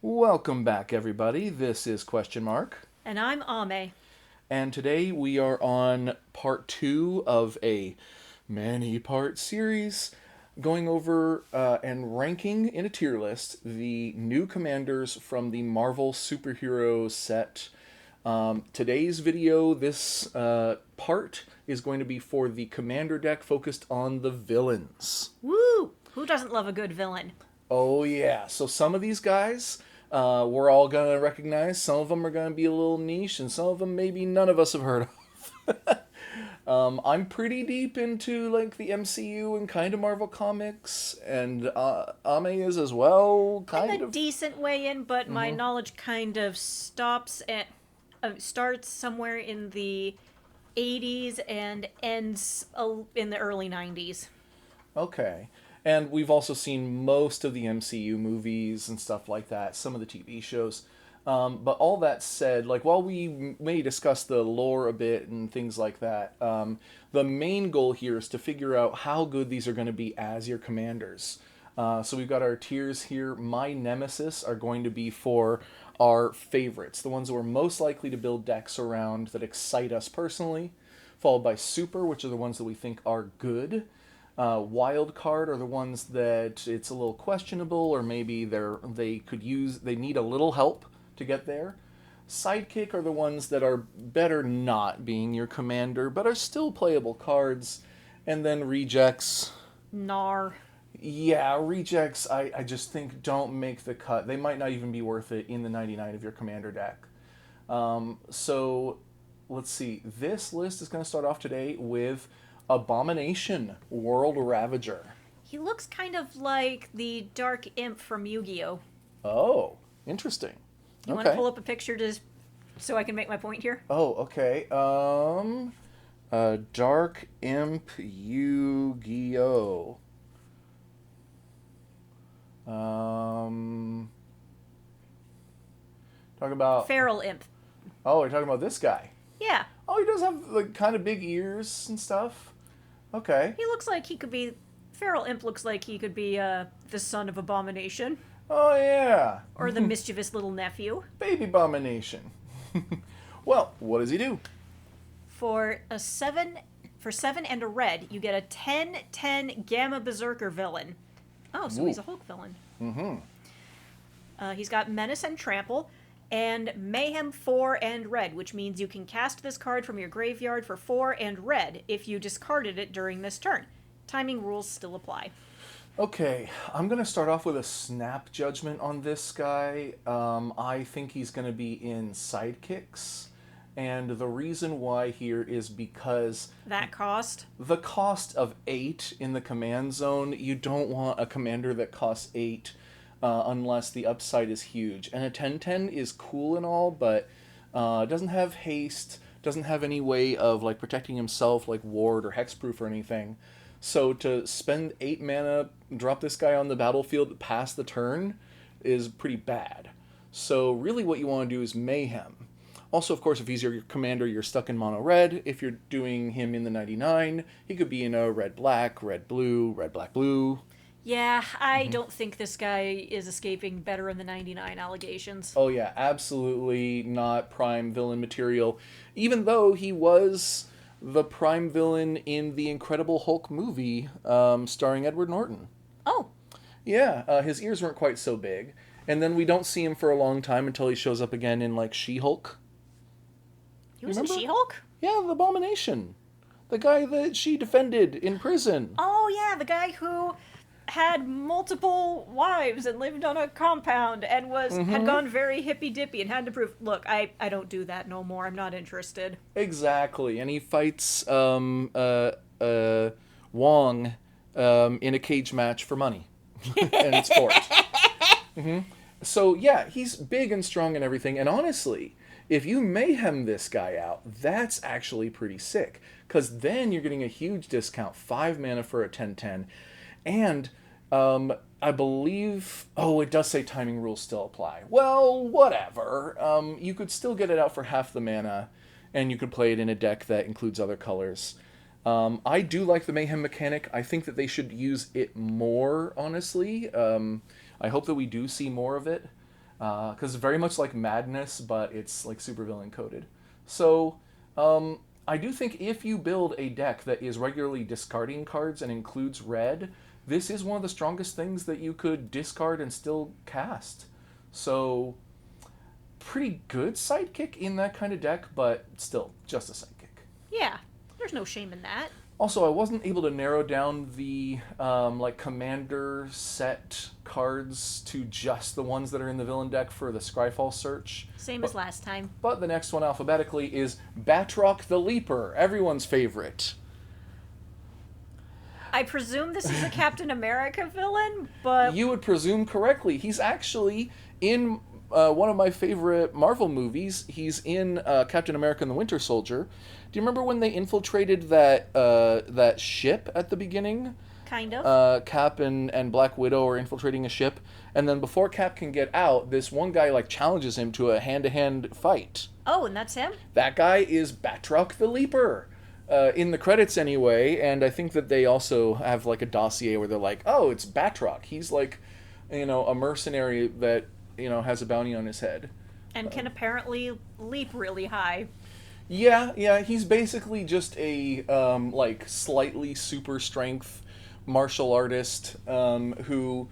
Welcome back, everybody. This is Question Mark, And I'm Ame. and today we are on part two of a many-part series, going over and ranking in a tier list the new commanders from the Marvel superhero set. Today's video, this part is going to be for the commander deck focused on the villains. Woo! Who doesn't love a good villain? Oh yeah, so some of these guys we're all gonna recognize. Some of them are gonna be a little niche, and some of them maybe none of us have heard of. I'm pretty deep into like the MCU and kind of Marvel comics, and Ame is as well, I'm kind a of. decent way in, but my knowledge kind of starts somewhere in the 80s and ends in the early 90s. Okay. And we've also seen most of the MCU movies and stuff like that, some of the TV shows. But all that said, like while we may discuss the lore a bit and things like that, the main goal here is to figure out how good these are going to be as your commanders. So we've got our tiers here. My nemesis are going to be for our favorites, the ones that we're most likely to build decks around that excite us personally, followed by super, which are the ones that we think are good. Wild card are the ones that it's a little questionable, or maybe they need a little help to get there. Sidekick are the ones that are better not being your commander, but are still playable cards. And then rejects. Nar. Yeah, rejects I just think don't make the cut. They might not even be worth it in the 99 of your commander deck. So let's see. This list is going to start off today with Abomination, World Ravager. He looks kind of like the Dark Imp from Yu-Gi-Oh! Oh, interesting. You want to Okay. pull up a picture so I can make my point here? Oh, okay. Dark Imp Yu-Gi-Oh. Um, talk about. Feral Imp. Oh, you're talking about this guy. Yeah, Oh, he does have like kind of big ears and stuff. Okay. he looks like he could be. Feral Imp looks like he could be the son of Abomination. Oh yeah, Or the mischievous little nephew. Baby Abomination. Well, what does he do? For seven and a red, you get a 10/10 Gamma Berserker villain. Oh, so he's Ooh. a Hulk villain. Mm-hmm. He's got Menace and Trample, and Mayhem 4 and red, which means you can cast this card from your graveyard for 4 and red if you discarded it during this turn. Timing rules still apply. Okay, I'm gonna start off with a snap judgment on this guy. I think he's gonna be in sidekicks, and the reason why here is because That cost? the cost of 8 in the command zone. You don't want a commander that costs 8 unless the upside is huge. And a 10/10 is cool and all, but doesn't have haste, doesn't have any way of like protecting himself like ward or hexproof or anything. So to spend 8 mana, drop this guy on the battlefield past the turn is pretty bad. So really what you want to do is mayhem. Also, of course, if he's your commander, you're stuck in mono red. If you're doing him in the 99, he could be in a red black, red blue, red black blue. Yeah, I don't think this guy is escaping better in the 99 allegations. Oh yeah, absolutely not prime villain material. Even though he was the prime villain in the Incredible Hulk movie starring Edward Norton. Oh, Yeah, his ears weren't quite so big. And then we don't see him for a long time until he shows up again in like She-Hulk. he was in Remember? She-Hulk? Yeah, the Abomination. The guy that she defended in prison. Oh, yeah, the guy who had multiple wives and lived on a compound and had gone very hippy-dippy and had to prove, look, I don't do that no more. I'm not interested. Exactly. And he fights Wong in a cage match for money. And it's forced. So yeah, he's big and strong and everything. And honestly, if you mayhem this guy out, that's actually pretty sick. Because then you're getting a huge discount, 5 mana for a 10/10. And I believe, oh, it does say timing rules still apply. Well, whatever. You could still get it out for half the mana, and you could play it in a deck that includes other colors. I do like the mayhem mechanic. I think that they should use it more, honestly. I hope that we do see more of it. because very much like Madness, but it's like supervillain coded. So I do think if you build a deck that is regularly discarding cards and includes red, this is one of the strongest things that you could discard and still cast. So pretty good sidekick in that kind of deck, but still just a sidekick. Yeah, there's no shame in that. Also, I wasn't able to narrow down the like commander set cards to just the ones that are in the villain deck for the Scryfall search. Same as last time. But the next one alphabetically is Batroc the Leaper, everyone's favorite. I presume this is a Captain America villain, but You would presume correctly. He's actually in one of my favorite Marvel movies. He's in Captain America and the Winter Soldier. Do you remember when they infiltrated that ship at the beginning? kind of. Cap and Black Widow are infiltrating a ship, and then before Cap can get out, this one guy like challenges him to a hand-to-hand fight. Oh, and that's him? That guy is Batroc the Leaper. In the credits anyway, and I think that they also have like a dossier where they're like, oh, it's Batroc. He's like, a mercenary that, has a bounty on his head. And can apparently leap really high. Yeah, he's basically just a, like, slightly super strength martial artist, who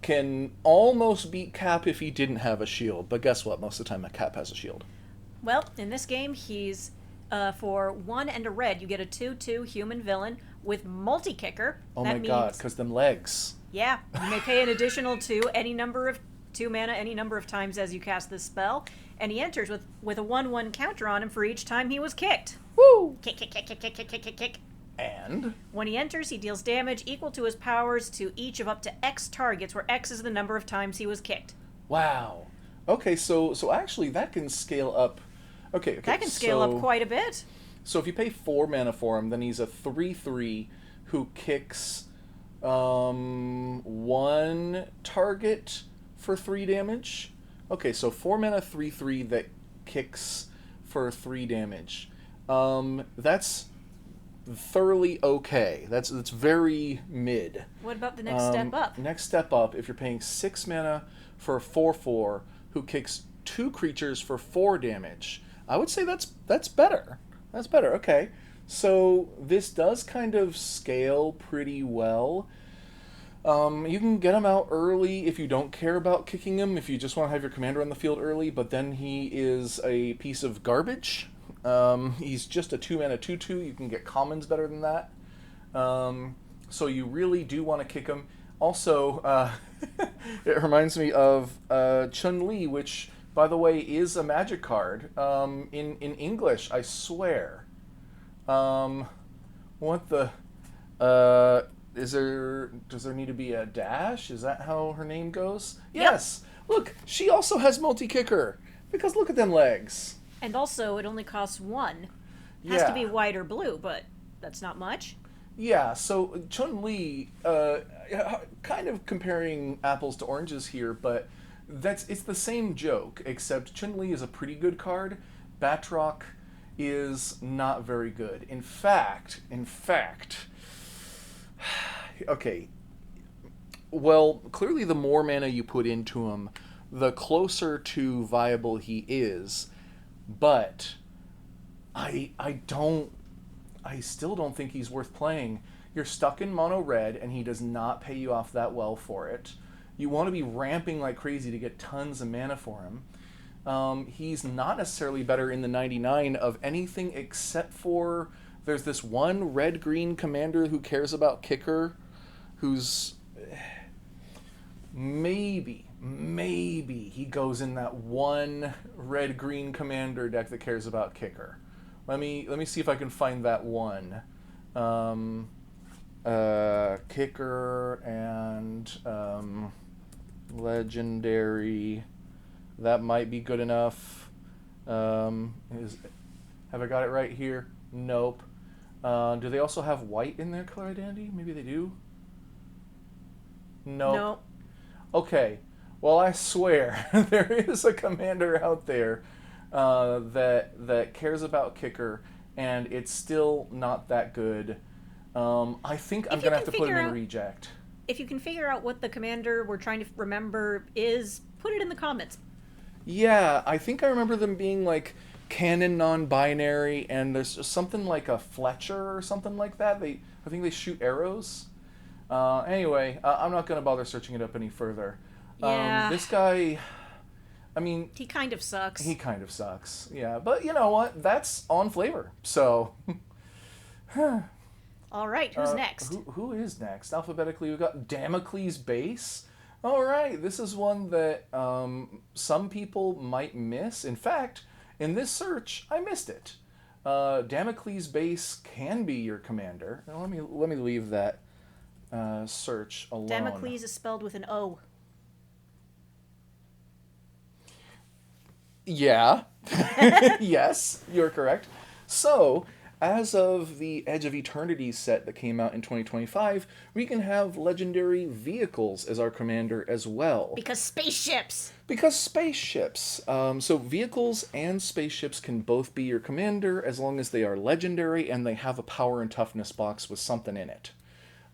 can almost beat Cap if he didn't have a shield. But guess what? Most of the time, Cap has a shield. Well, in this game, he's for 1 and a red, you get a 2/2 human villain with multi-kicker. Oh That my means, god, because them legs. Yeah, you may pay an additional 2 mana any number of times as you cast this spell, and he enters with a 1/1 counter on him for each time he was kicked. Woo! Kick, kick, kick, kick, kick, kick, kick, kick, kick. And? When he enters, he deals damage equal to his powers to each of up to X targets, where X is the number of times he was kicked. Wow. Okay, so actually that can scale up. Okay. That can scale up quite a bit. So if you pay 4 mana for him, then he's a 3/3 who kicks 1 target for 3 damage. Okay, so 4 mana 3/3 that kicks for 3 damage. That's thoroughly okay. That's very mid. What about the next step up? Next step up, if you're paying 6 mana for a 4/4 who kicks 2 creatures for 4 damage, I would say that's better. That's better. Okay. So this does kind of scale pretty well. You can get him out early if you don't care about kicking him, if you just want to have your commander on the field early, but then he is a piece of garbage. He's just a 2 mana 2/2. You can get commons better than that. So you really do want to kick him. Also, it reminds me of Chun-Li, which, by the way, is a magic card. In English, I swear. What the... does there need to be a dash? Is that how her name goes? Yes! Look, she also has multi-kicker. Because look at them legs. And also, it only costs 1. Has to be white or blue, but that's not much. Yeah, so Chun-Li, kind of comparing apples to oranges here, but it's the same joke, except Chun-Li is a pretty good card. Batroc is not very good. In fact, okay, well, clearly the more mana you put into him, the closer to viable he is, but I still don't think he's worth playing. You're stuck in mono red, and he does not pay you off that well for it. You want to be ramping like crazy to get tons of mana for him. He's not necessarily better in the 99 of anything except for there's this one red-green commander who cares about kicker, who's maybe he goes in that one red-green commander deck that cares about kicker. Let me see if I can find that one. Kicker and legendary. That might be good enough. Have I got it right here? Nope. Do they also have white in their color identity? Maybe they do. Nope. No. Okay. Well, I swear there is a commander out there that cares about kicker, and it's still not that good. I think I'm gonna have to put him in reject. If you can figure out what the commander we're trying to remember is, Put it in the comments. Yeah, I think I remember them being like canon non-binary, and there's something like a Fletcher or something like that. I think they shoot arrows. Anyway, I'm not gonna bother searching it up any further. Yeah, This guy, I mean, he kind of he sucks. kind of sucks. Yeah, but you know what? That's on flavor. So, All right, who's next? who is next? Alphabetically, we've got Damocles Base. All right, this is one that some people might miss. In fact, in this search, I missed it. Damocles Base can be your commander. Now, let me leave that search alone. Damocles is spelled with an O. Yeah. Yes, you're correct. So, as of the Edge of Eternity set that came out in 2025, we can have legendary vehicles as our commander as well. Because spaceships! Because spaceships. So, vehicles and spaceships can both be your commander as long as they are legendary and they have a power and toughness box with something in it.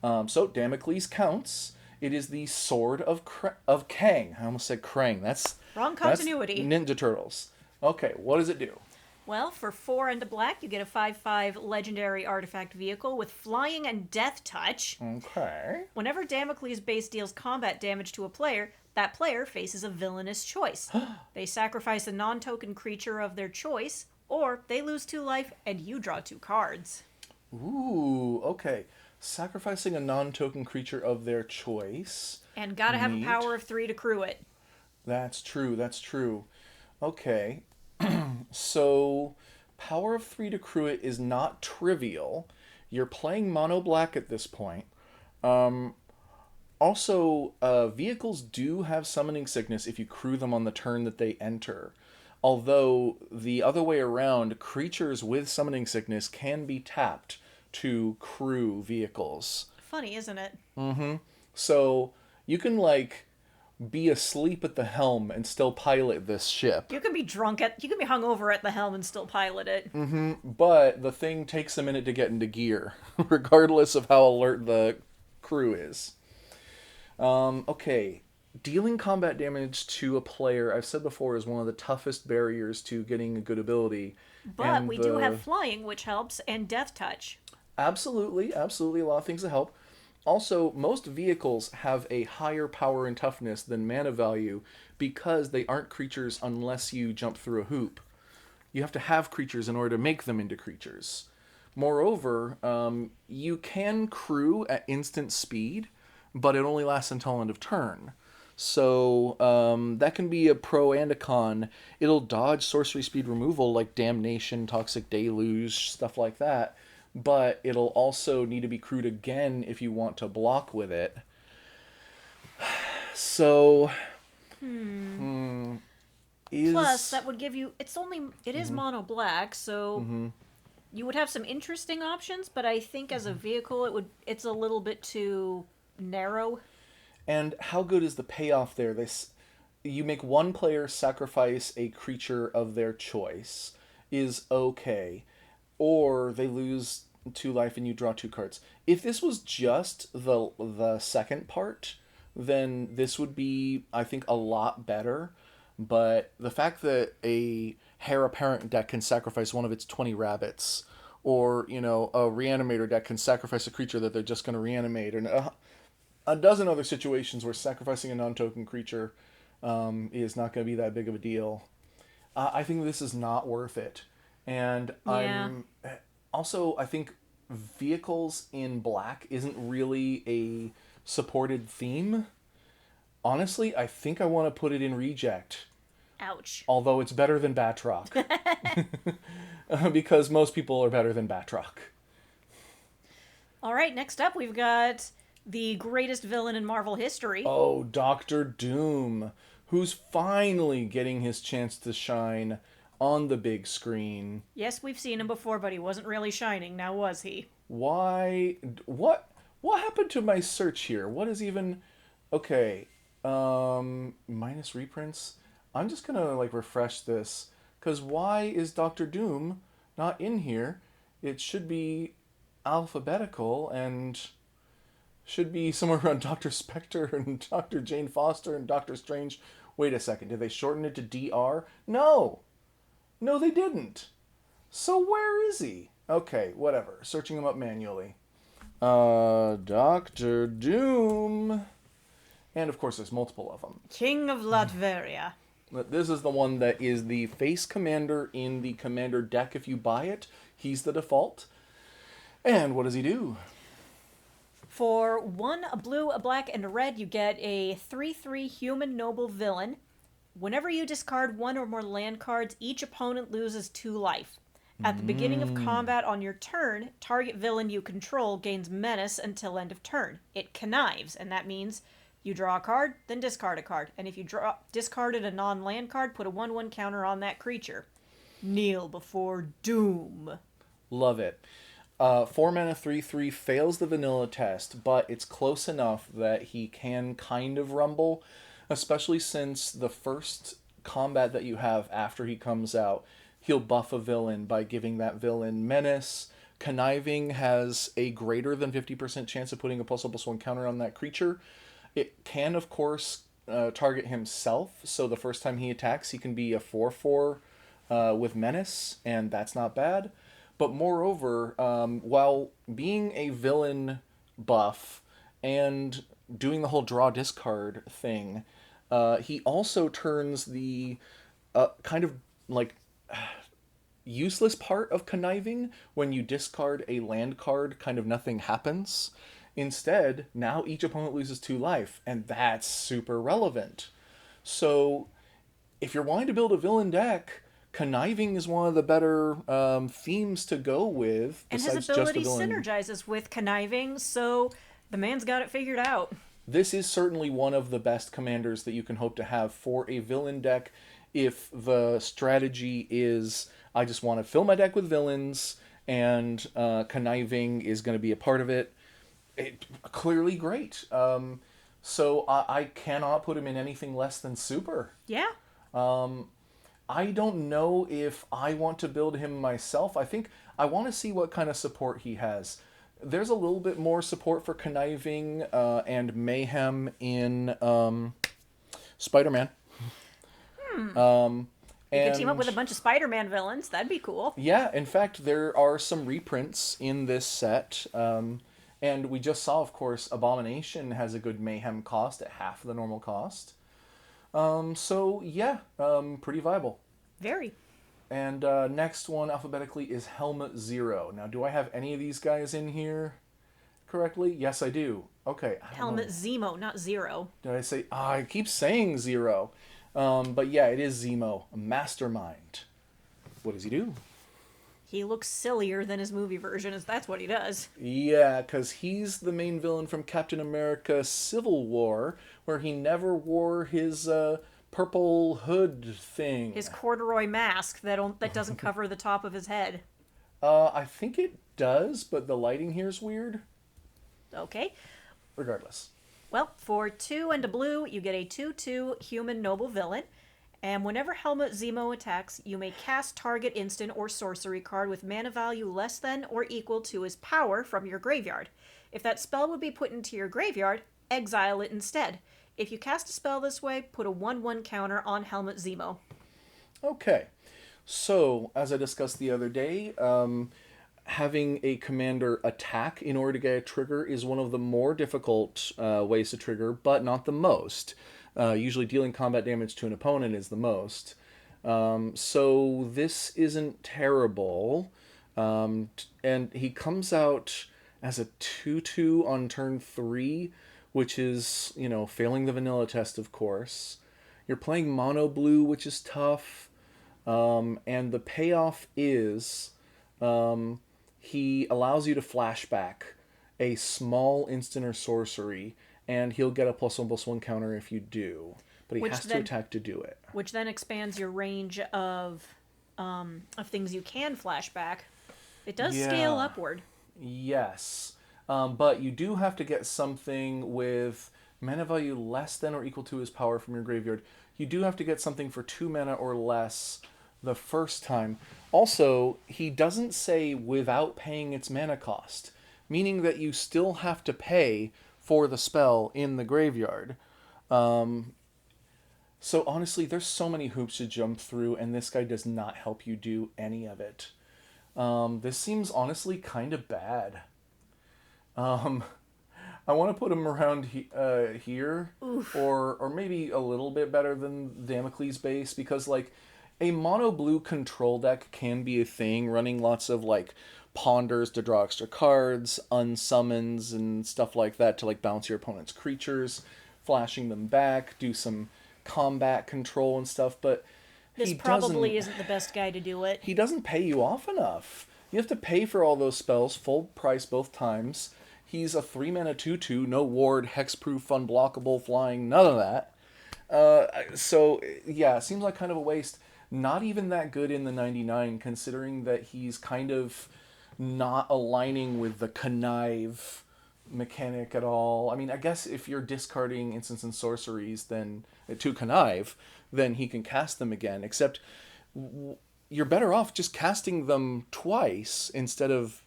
So, Damocles counts. It is the sword of Kang. I almost said Krang. Wrong continuity. That's Ninja Turtles. Okay, what does it do? Well, for 4 and a black, you get a 5/5 legendary artifact vehicle with flying and death touch. Okay. Whenever Damocles base deals combat damage to a player, that player faces a villainous choice. They sacrifice a non-token creature of their choice, or they lose 2 life and you draw 2 cards. Ooh, okay. Sacrificing a non-token creature of their choice. And gotta have a Neat. power of 3 to crew it. That's true, that's true. Okay. So, power of 3 to crew it is not trivial. You're playing mono black at this point. Also, vehicles do have summoning sickness if you crew them on the turn that they enter. Although, the other way around, creatures with summoning sickness can be tapped to crew vehicles. Funny, isn't it? So, you can, like, be asleep at the helm and still pilot this ship. You can be hungover at the helm and still pilot it. But the thing takes a minute to get into gear, regardless of how alert the crew is. Okay. Dealing combat damage to a player, I've said before, is one of the toughest barriers to getting a good ability. But And we do have flying, which helps, and death touch. Absolutely, absolutely, a lot of things that help. Also, most vehicles have a higher power and toughness than mana value because they aren't creatures unless you jump through a hoop. You have to have creatures in order to make them into creatures. Moreover, you can crew at instant speed, but it only lasts until end of turn. So that can be a pro and a con. It'll dodge sorcery speed removal like Damnation, Toxic Deluge, stuff like that. But it'll also need to be crewed again if you want to block with it. So, Plus, that would give you. It is mono black, so you would have some interesting options. But I think as a vehicle, it's a little bit too narrow. And how good is the payoff there? You make one player sacrifice a creature of their choice is okay, or they lose 2 life and you draw 2 cards. If this was just the second part, then this would be, I think, a lot better. But the fact that a Heir Apparent deck can sacrifice one of its 20 rabbits, or, a Reanimator deck can sacrifice a creature that they're just going to reanimate, and a dozen other situations where sacrificing a non-token creature is not going to be that big of a deal. I think this is not worth it. And Yeah. I think vehicles in black isn't really a supported theme. Honestly, I think I want to put it in reject. Ouch. Although it's better than Batroc. Because most people are better than Batroc. All right, next up we've got the greatest villain in Marvel history. Oh, Doctor Doom, who's finally getting his chance to shine on the big screen. Yes, we've seen him before, but he wasn't really shining, now was he? Why? What happened to my search here? What is even... Okay, minus reprints. I'm just gonna, refresh this. Because why is Doctor Doom not in here? It should be alphabetical and should be somewhere around Dr. Spectre and Dr. Jane Foster and Doctor Strange Wait a second, did they shorten it to DR? No! No, they didn't. So where is he? Okay, whatever. Searching him up manually. Doctor Doom. And of course, there's multiple of them. King of Latveria. This is the one that is the face commander in the commander deck if you buy it. He's the default. And what does he do? For 1, a blue, a black, and a red, you get a 3/3 human noble villain. Whenever you discard 1 or more land cards, each opponent loses 2 life. At the beginning of combat on your turn, target villain you control gains menace until end of turn. It connives, and that means you draw a card, then discard a card. And if you discarded a non-land card, put a 1/1 counter on that creature. Kneel before doom. Love it. 4 mana 3/3 fails the vanilla test, but it's close enough that he can kind of rumble, especially since the first combat that you have after he comes out, he'll buff a villain by giving that villain menace. Conniving has a greater than 50% chance of putting a +1/+1 counter on that creature. It can, of course, target himself, so the first time he attacks, he can be a 4/4 with menace, and that's not bad. But moreover, while being a villain buff and doing the whole draw discard thing, he also turns the kind of like useless part of conniving when you discard a land card, kind of nothing happens. Instead, now each opponent loses 2 life, and that's super relevant. So, if you're wanting to build a villain deck, conniving is one of the better themes to go with. And his ability synergizes with conniving, so the man's got it figured out. This is certainly one of the best commanders that you can hope to have for a villain deck if the strategy is, I just want to fill my deck with villains, and conniving is going to be a part of it. Clearly great. So I cannot put him in anything less than super. Yeah. I don't know if I want to build him myself. I think I want to see what kind of support he has. There's a little bit more support for conniving and mayhem in Spider-Man. You could team up with a bunch of Spider-Man villains. That'd be cool. Yeah, in fact, there are some reprints in this set. And we just saw, of course, Abomination has a good mayhem cost at half the normal cost. So, yeah, pretty viable. Very. And next one, alphabetically, is Helmut Zero. Now, do I have any of these guys in here correctly? Yes, I do. Okay. Helmut Zemo, not Zero. Did I say... I keep saying Zero. But yeah, it is Zemo, a mastermind. What does he do? He looks sillier than his movie version, as that's what he does. Yeah, because he's the main villain from Captain America Civil War, where he never wore his purple hood thing. His corduroy mask that doesn't cover the top of his head. I think it does, but the lighting here is weird. Okay. Regardless. Well, for 2 and a blue, you get a 2/2 human noble villain. And whenever Helmut Zemo attacks, you may cast target instant or sorcery card with mana value less than or equal to his power from your graveyard. If that spell would be put into your graveyard, exile it instead. If you cast a spell this way, put a 1/1 counter on Helmut Zemo. Okay. So, as I discussed the other day, having a commander attack in order to get a trigger is one of the more difficult ways to trigger, but not the most. Usually dealing combat damage to an opponent is the most. So this isn't terrible. And he comes out as a 2/2 on turn 3, which is, failing the vanilla test, of course. You're playing mono blue, which is tough. And the payoff is he allows you to flashback a small instant or sorcery, and he'll get a +1/+1 counter if you do. But he has to attack to do it. Which then expands your range of things you can flashback. It does scale upward. Yes. But you do have to get something with mana value less than or equal to his power from your graveyard. You do have to get something for 2 mana or less the first time. Also, he doesn't say without paying its mana cost, meaning that you still have to pay for the spell in the graveyard. So honestly, there's so many hoops to jump through, and this guy does not help you do any of it. This seems honestly kind of bad. Um, I want to put him around here, Oof. or maybe a little bit better than Damocles base, because like a mono blue control deck can be a thing, running lots of like ponders to draw extra cards, unsummons and stuff like that to like bounce your opponent's creatures, flashing them back, do some combat control and stuff, but This he probably doesn't isn't the best guy to do it. he doesn't pay you off enough. You have to pay for all those spells, full price both times. He's a 3 mana 2/2, no ward, hexproof, unblockable, flying, none of that. So, yeah, it seems like kind of a waste. Not even that good in the 99, considering that he's kind of not aligning with the connive mechanic at all. I mean, I guess if you're discarding instants and sorceries then to connive, then he can cast them again. Except you're better off just casting them twice instead of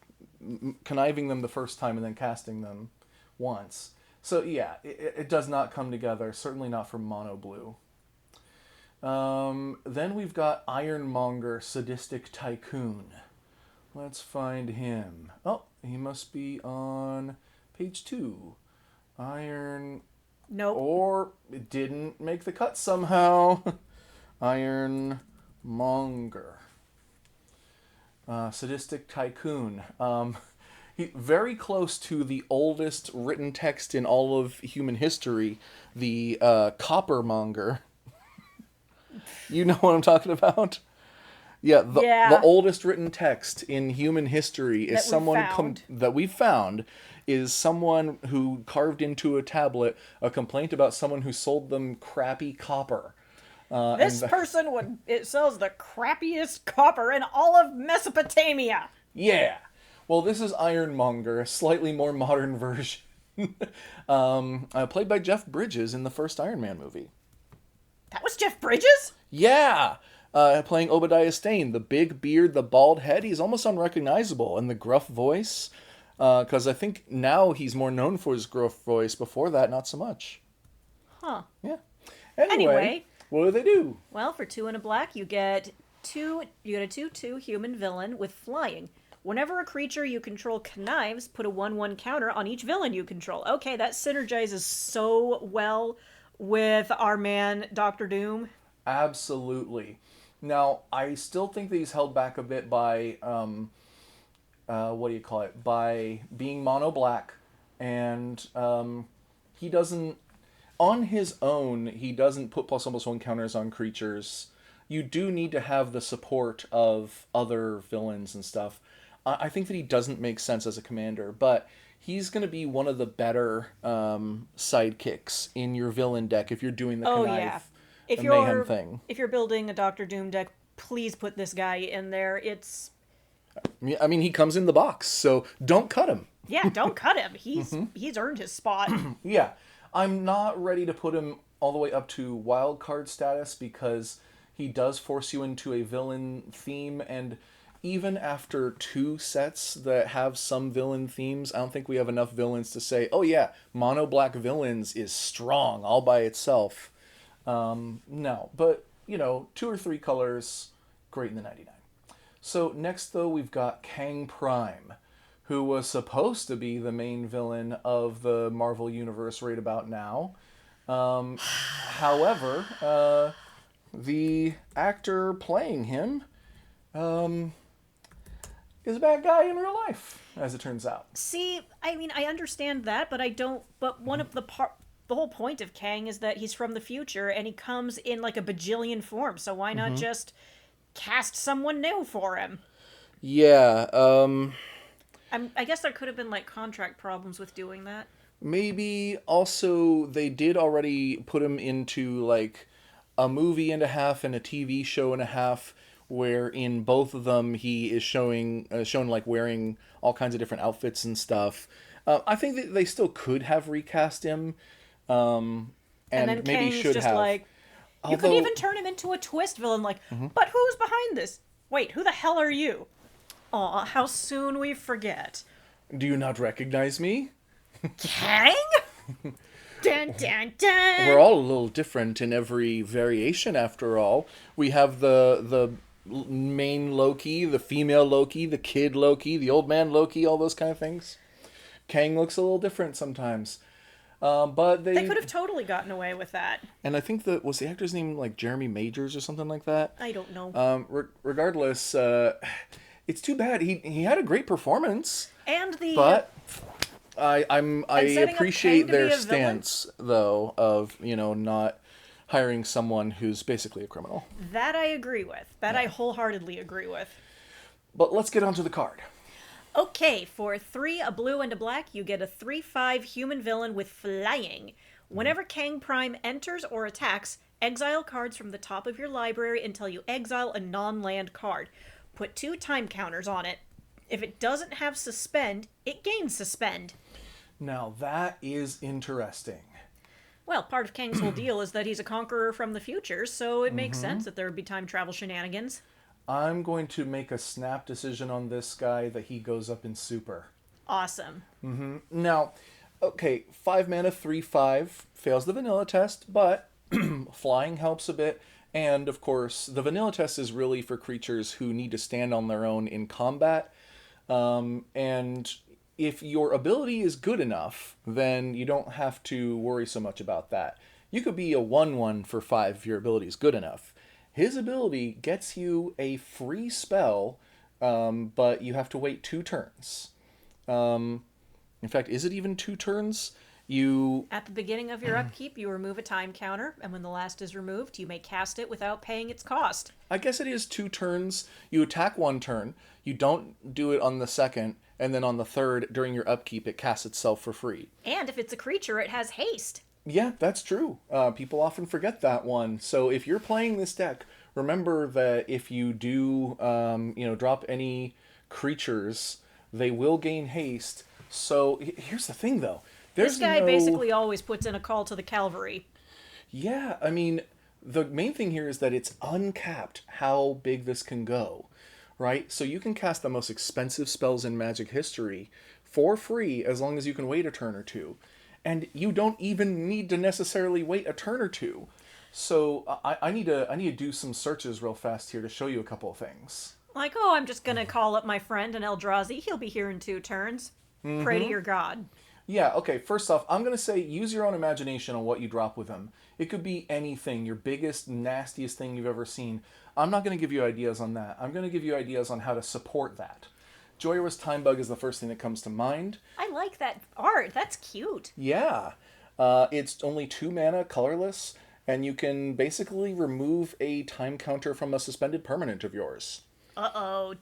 conniving them the first time and then casting them once. So yeah, it does not come together. Certainly not for mono blue. Then we've got Ironmonger, Sadistic Tycoon. Let's find him. Oh, he must be on page 2. Iron... Nope. Or it didn't make the cut somehow. Ironmonger. Sadistic Tycoon. Very close to the oldest written text in all of human history, the Coppermonger. You know what I'm talking about? Yeah, the oldest written text in human history is that we found is someone who carved into a tablet a complaint about someone who sold them crappy copper. This person it sells the crappiest copper in all of Mesopotamia. Yeah. Well, this is Ironmonger, a slightly more modern version. Played by Jeff Bridges in the first Iron Man movie. That was Jeff Bridges? Yeah! Playing Obadiah Stane. The big beard, the bald head, he's almost unrecognizable. And the gruff voice, because I think now he's more known for his gruff voice. Before that, not so much. Huh. Yeah. Anyway, what do they do? Well, for 2 and a black, you get a 2/2 human villain with flying. Whenever a creature you control connives, put a 1/1 counter on each villain you control. Okay, that synergizes so well with our man, Doctor Doom. Absolutely. Now, I still think that he's held back a bit by, by being mono black, and he doesn't, on his own, he doesn't put +1/+1 counters on creatures. You do need to have the support of other villains and stuff. I think that he doesn't make sense as a commander, but he's going to be one of the better sidekicks in your villain deck if you're doing the connive mayhem thing. If you're building a Doctor Doom deck, please put this guy in there. I mean, he comes in the box, so don't cut him. Yeah, don't cut him. He's earned his spot. Yeah. I'm not ready to put him all the way up to wild card status because he does force you into a villain theme, and even after 2 sets that have some villain themes, I don't think we have enough villains to say, oh yeah, mono black villains is strong all by itself. No, but 2 or 3 colors, great in the 99. So next though, we've got Kang Prime, who was supposed to be the main villain of the Marvel Universe right about now. However, the actor playing him is a bad guy in real life, as it turns out. See, I mean, I understand that, but I don't. But one of the whole point of Kang is that he's from the future and he comes in like a bajillion forms. So why not just cast someone new for him? Yeah. I guess there could have been like contract problems with doing that. Maybe also they did already put him into like a movie and a half and a TV show and a half, where in both of them he is shown like wearing all kinds of different outfits and stuff. I think that they still could have recast him, and then maybe Kang's should just have. like, you could even turn him into a twist villain, like, but who's behind this? Wait, who the hell are you? Aw, how soon we forget. Do you not recognize me? Kang? Dun, dun, We're dun. all a little different in every variation after all. We have the main Loki, the female Loki, the kid Loki, the old man Loki, all those kind of things. Kang looks a little different sometimes. But They they could have totally gotten away with that. and I think that was the actor's name like Jeremy Majors or something like that. I don't know. Regardless, it's too bad. He had a great performance, And the but I and setting up appreciate Kang to be their a villain, stance though of not hiring someone who's basically a criminal. that I agree with. That I wholeheartedly agree with. But let's get onto the card. Okay, for 3, a blue, and a black, you get a 3/5 human villain with flying. Whenever Kang Prime enters or attacks, exile cards from the top of your library until you exile a non-land card. Put 2 time counters on it. If it doesn't have suspend, it gains suspend. Now that is interesting. Well, part of Kang's whole deal is that he's a conqueror from the future, so it makes sense that there would be time travel shenanigans. I'm going to make a snap decision on this guy that he goes up in super. Awesome. Now, okay, 5 mana, 3/5 fails the vanilla test, but flying helps a bit. And of course, the vanilla test is really for creatures who need to stand on their own in combat. And if your ability is good enough, then you don't have to worry so much about that. You could be a 1/1 for 5 if your ability is good enough. His ability gets you a free spell, but you have to wait 2 turns. In fact, is it even 2 turns? You At the beginning of your upkeep, you remove a time counter, and when the last is removed, you may cast it without paying its cost. I guess it is 2 turns. You attack 1 turn. You don't do it on the second, and then on the third, during your upkeep, it casts itself for free. And if it's a creature, it has haste. Yeah, that's true. People often forget that one. So if you're playing this deck, remember that if you do, drop any creatures, they will gain haste. So here's the thing, though. This guy basically always puts in a call to the cavalry. Yeah, I mean, the main thing here is that it's uncapped how big this can go, right? So you can cast the most expensive spells in Magic history for free as long as you can wait a turn or 2. And you don't even need to necessarily wait a turn or 2. So I need to do some searches real fast here to show you a couple of things. Like, oh, I'm just gonna call up my friend and Eldrazi. He'll be here in 2 turns. Pray to your god. Yeah, okay, first off, I'm going to say use your own imagination on what you drop with him. It could be anything, your biggest, nastiest thing you've ever seen. I'm not going to give you ideas on that. I'm going to give you ideas on how to support that. Joyrus Timebug is the first thing that comes to mind. I like that art. That's cute. Yeah. It's only 2 mana, colorless, and you can basically remove a time counter from a suspended permanent of yours. Uh-oh.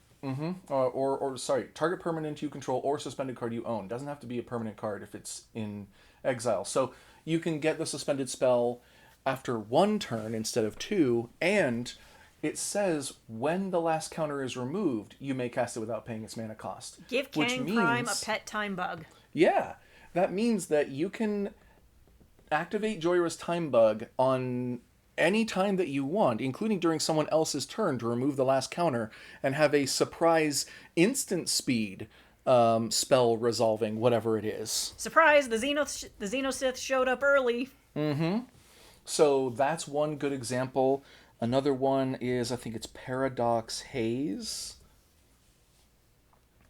Sorry, target permanent you control or suspended card you own. Doesn't have to be a permanent card if it's in exile. So you can get the suspended spell after 1 turn instead of 2, and it says when the last counter is removed, you may cast it without paying its mana cost. Give Kang Prime a pet time bug. Yeah, that means that you can activate Joyrus Timebug on any time that you want, including during someone else's turn, to remove the last counter and have a surprise instant speed spell resolving whatever it is. Surprise! The Xenosith showed up early. So that's one good example. Another one is, I think it's Paradox Haze.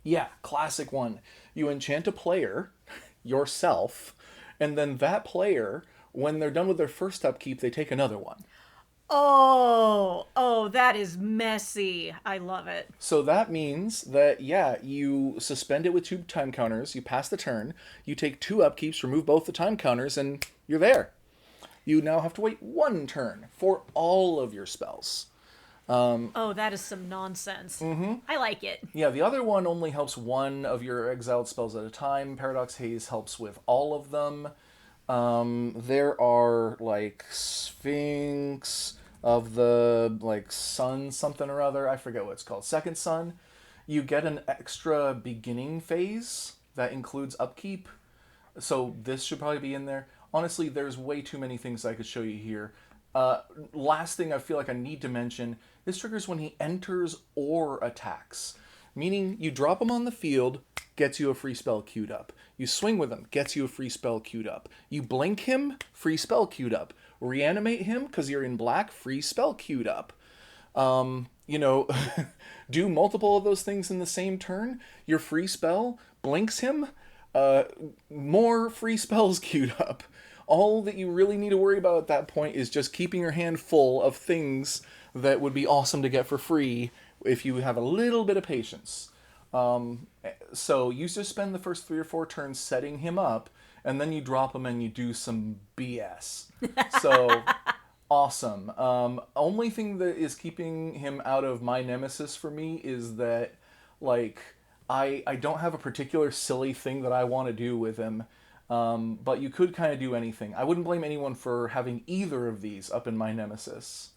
Yeah, classic one. You enchant a player, yourself, and then that player, when they're done with their first upkeep, they take another one. Oh, that is messy. I love it. So that means that, yeah, you suspend it with 2 time counters, you pass the turn, you take 2 upkeeps, remove both the time counters, and you're there. You now have to wait 1 turn for all of your spells. Oh, that is some nonsense. I like it. Yeah, the other one only helps 1 of your exiled spells at a time. Paradox Haze helps with all of them. There are, like, Sphinx of the, like, Sun something or other. I forget what it's called. Second Sun. You get an extra beginning phase that includes upkeep. So this should probably be in there. Honestly, there's way too many things I could show you here. Last thing I feel like I need to mention, this triggers when he enters or attacks. meaning you drop them on the field, gets you a free spell queued up. You swing with him, gets you a free spell queued up. You blink him, free spell queued up. Reanimate him because you're in black, free spell queued up. You know, do multiple of those things in the same turn. Your free spell blinks him, more free spells queued up. All that you really need to worry about at that point is just keeping your hand full of things that would be awesome to get for free if you have a little bit of patience. So you just spend the first 3 or 4 turns setting him up, and then you drop him and you do some BS. So awesome. Only thing that is keeping him out of my nemesis for me is that, like, I don't have a particular silly thing that I want to do with him. But you could kind of do anything. I wouldn't blame anyone for having either of these up in my nemesis.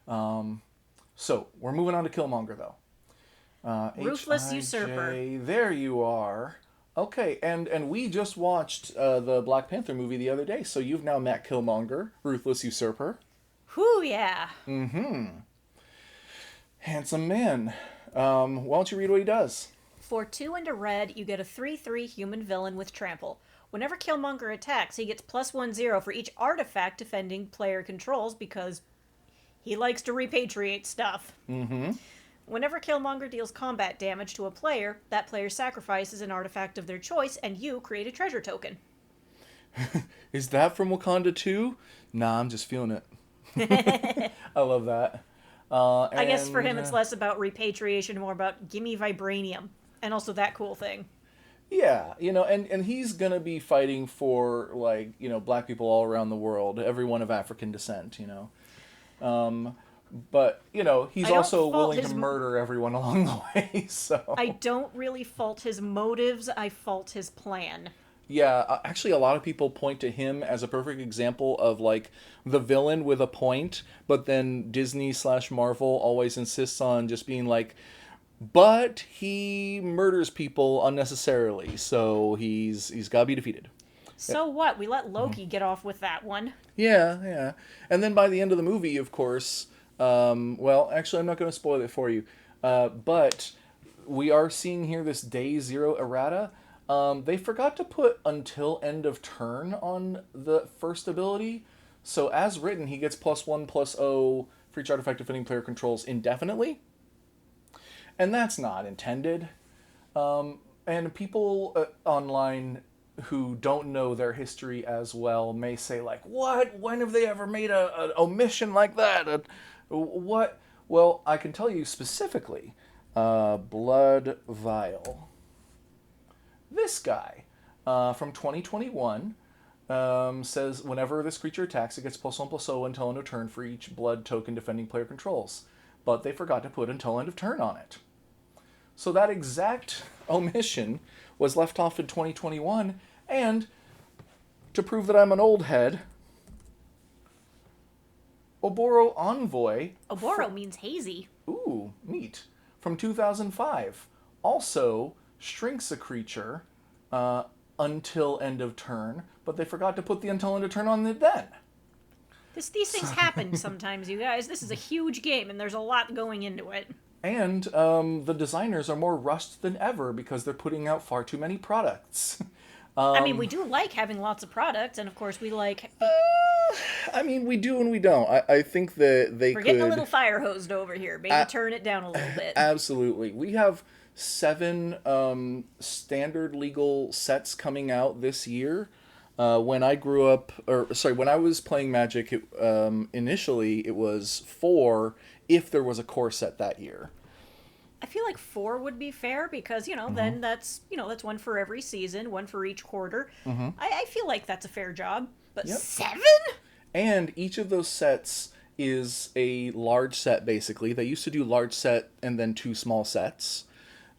So we're moving on to Killmonger, though. Ruthless Usurper. There you are. Okay, and we just watched the Black Panther movie the other day, so you've now met Killmonger, Ruthless Usurper. Whew, yeah. Handsome man. Why don't you read what he does? For 2 and a red, you get a 3/3 human villain with trample. Whenever Killmonger attacks, he gets +1/0 for each artifact defending player controls because he likes to repatriate stuff. Whenever Killmonger deals combat damage to a player, that player sacrifices an artifact of their choice, and you create a treasure token. Is that from Wakanda 2? Nah, I'm just feeling it. I love that. I guess for him it's less about repatriation, more about gimme vibranium. And also that cool thing. Yeah, you know, and he's gonna be fighting for, like, you know, black people all around the world, everyone of African descent, you know. But, you know, he's also willing to murder everyone along the way, so... I don't really fault his motives, I fault his plan. Yeah, actually a lot of people point to him as a perfect example of, like, the villain with a point, but then Disney/Marvel always insists on just being like, but he murders people unnecessarily, so he's got to be defeated. So what? We let Loki get off with that one. Yeah. And then by the end of the movie, of course, well, actually, I'm not going to spoil it for you, but we are seeing here this Day Zero errata. They forgot to put until end of turn on the first ability, so as written, he gets +1/+0 for each artifact defending player controls indefinitely. And that's not intended. And people online who don't know their history as well may say, like, what? When have they ever made an omission like that? What? Well, I can tell you specifically. Blood Vial. This guy from 2021 says, whenever this creature attacks, it gets +1/+0 until end of turn for each blood token defending player controls. But they forgot to put until end of turn on it. So that exact omission was left off in 2021, and to prove that I'm an old head, Oboro Envoy... Oboro means hazy. Ooh, neat. From 2005 also shrinks a creature until end of turn, but they forgot to put the until end of turn on it then. These things happen sometimes, you guys. This is a huge game, and there's a lot going into it. And the designers are more rushed than ever because they're putting out far too many products. I mean, we do like having lots of products, and of course we like... I mean, we do and we don't. I think that We're getting a little fire hosed over here. Maybe turn it down a little bit. Absolutely. We have 7 standard legal sets coming out this year. When I grew up, when I was playing Magic, initially it was 4 if there was a core set that year. I feel like 4 would be fair because, then that's one for every season, one for each quarter. I feel like that's a fair job. But 7? And each of those sets is a large set, basically. They used to do large set and then 2 small sets.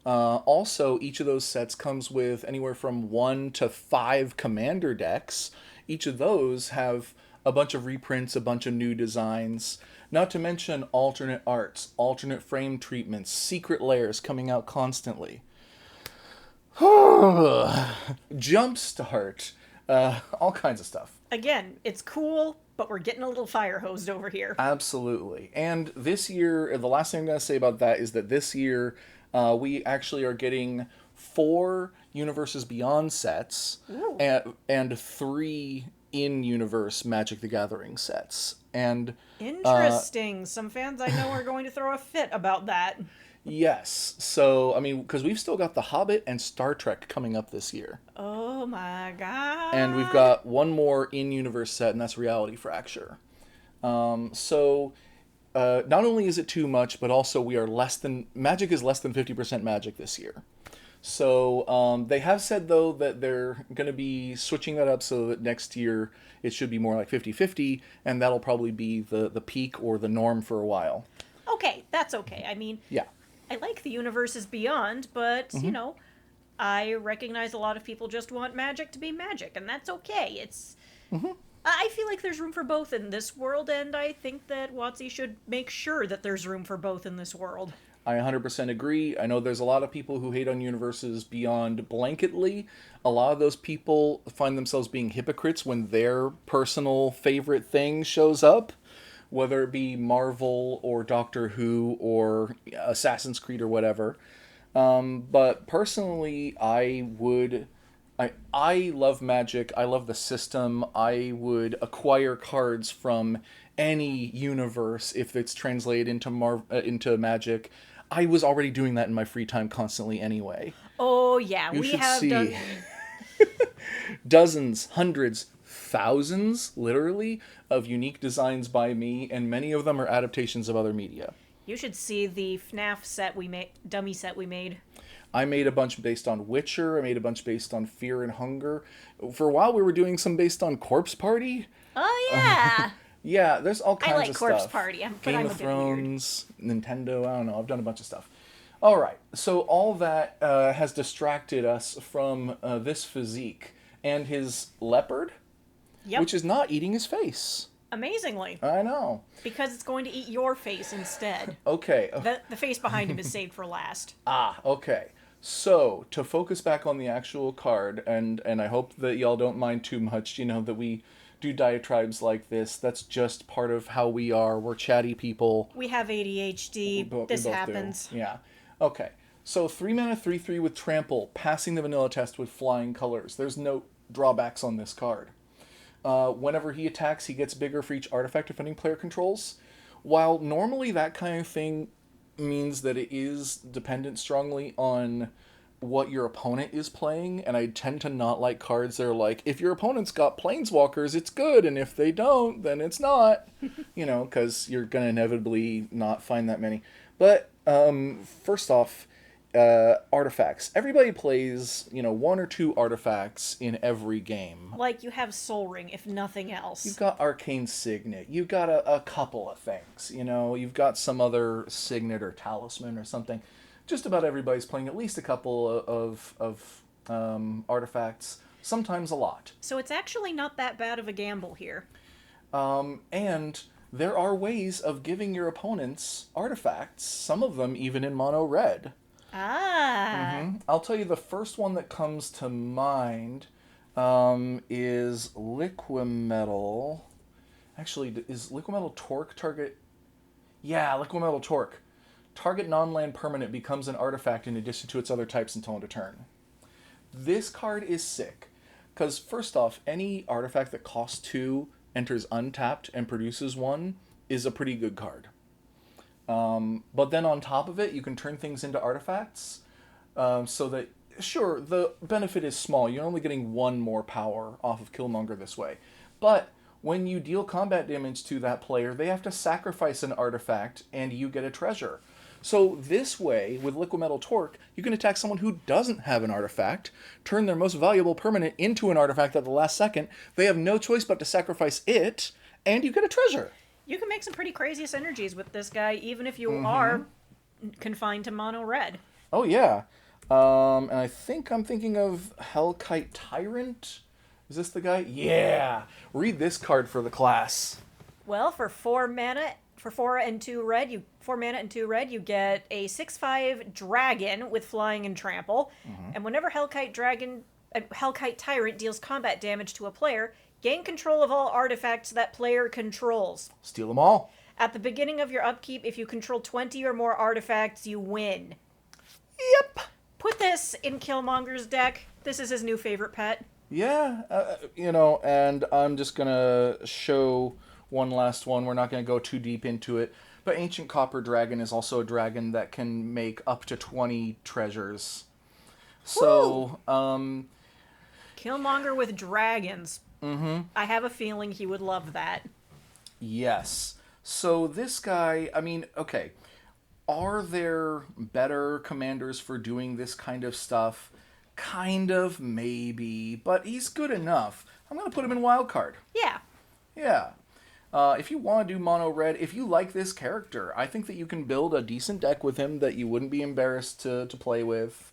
Also, each of those sets comes with anywhere from 1 to 5 commander decks. Each of those have a bunch of reprints, a bunch of new designs, not to mention alternate arts, alternate frame treatments, secret layers coming out constantly. Jumpstart, all kinds of stuff. Again, it's cool, but we're getting a little fire hosed over here. Absolutely. And this year, the last thing I'm going to say about that is that this year, We actually are getting 4 Universes Beyond sets Ooh. and 3 in-universe Magic the Gathering sets. And Interesting. Some fans I know are going to throw a fit about that. yes, so, I mean, because we've still got The Hobbit and Star Trek coming up this year. Oh my And we've god. got one more in-universe set, and that's Reality Fracture. So not only is it too much, but also we are less than Magic is less than 50% Magic this year. So they have said though that they're going to be switching that up so that next year it should be more like 50-50, and that'll probably be the peak or the norm for a while. Okay, that's okay. I mean, Yeah. I like the universes beyond, but, I recognize a lot of people just want magic to be magic, and that's okay. I feel like there's room for both in this world, and I think that WotC should make sure that there's room for both in this world. I 100% agree. I know there's a lot of people who hate on universes beyond blanketly. A lot of those people find themselves being hypocrites when their personal favorite thing shows up, whether it be Marvel or Doctor Who or Assassin's Creed or whatever. But personally, I love Magic. I love the system. I would acquire cards from any universe if it's translated into Magic. I was already doing that in my free time constantly anyway. Oh, yeah, You we should have see done. dozens, hundreds, thousands, literally, of unique designs by me, and many of them are adaptations of other media. You should see the FNAF set we made, dummy set we made. I made a bunch based on Witcher. I made a bunch based on Fear and Hunger. For a while, we were doing some based on Corpse Party. Oh, yeah. Yeah, there's all I kinds like of Corpse stuff. Party, but Game I'm a of bit weird. Thrones, Nintendo. I don't know. I've done a bunch of stuff. All right. So all that has distracted us from this physique and his leopard, Yep. which is not eating his face. Amazingly. I know. Because it's going to eat your face instead. Okay. The face behind him is saved for last. Okay. So to focus back on the actual card, and I hope that y'all don't mind too much, that we do diatribes like this. That's just part of how we are. We're chatty people. We have ADHD. We This both happens. do. Yeah. Okay. So 3 mana, 3/3 with trample, passing the vanilla test with flying colors. There's no drawbacks on this card. Whenever he attacks, he gets bigger for each artifact defending player controls. While normally that kind of thing means that it is dependent strongly on what your opponent is playing, and I tend to not like cards that are like, if your opponent's got planeswalkers, it's good, and if they don't, then it's not. Because you're going to inevitably not find that many. But first off, artifacts. Everybody plays, 1 or 2 artifacts in every game. Like you have Soul Ring, if nothing else. You've got Arcane Signet. You've got a couple of things. You've got some other Signet or Talisman or something. Just about everybody's playing at least a couple of artifacts, sometimes a lot. So it's actually not that bad of a gamble here. And there are ways of giving your opponents artifacts, some of them even in mono red. Ah. I'll tell you the first one that comes to mind is Liquimetal. Actually, is Liquimetal Torque target? Yeah, Liquimetal Torque. Target non-land permanent becomes an artifact in addition to its other types until end of turn. This card is sick, because first off, any artifact that costs 2, enters untapped, and produces 1 is a pretty good card. But then on top of it, you can turn things into artifacts, so that, sure, the benefit is small. You're only getting 1 more power off of Killmonger this way. But when you deal combat damage to that player, they have to sacrifice an artifact, and you get a treasure. So this way, with Liquimetal Torque, you can attack someone who doesn't have an artifact, turn their most valuable permanent into an artifact at the last second. They have no choice but to sacrifice it, and you get a treasure. You can make some pretty crazy synergies with this guy, even if you are confined to mono red. Oh, yeah. And I think I'm thinking of Hellkite Tyrant. Is this the guy? Yeah. Read this card for the class. Well, for 4 mana, for 4 and 2 red, 4 mana and 2 red, you get a 6/5 dragon with flying and trample. And whenever Hellkite Tyrant deals combat damage to a player, gain control of all artifacts that player controls. Steal them all. At the beginning of your upkeep, if you control 20 or more artifacts, you win. Yep. Put this in Killmonger's deck. This is his new favorite pet. Yeah, and I'm just gonna show one last one. We're not gonna go too deep into it, but Ancient Copper Dragon is also a dragon that can make up to 20 treasures. Woo! So, Killmonger with dragons. I have a feeling he would love that. yes. So this guy, I mean, okay, are there better commanders for doing this kind of stuff? Kind of, maybe, but he's good enough. I'm gonna put him in wildcard. Yeah. Yeah. If you want to do mono red, if you like this character, I think that you can build a decent deck with him that you wouldn't be embarrassed to play with.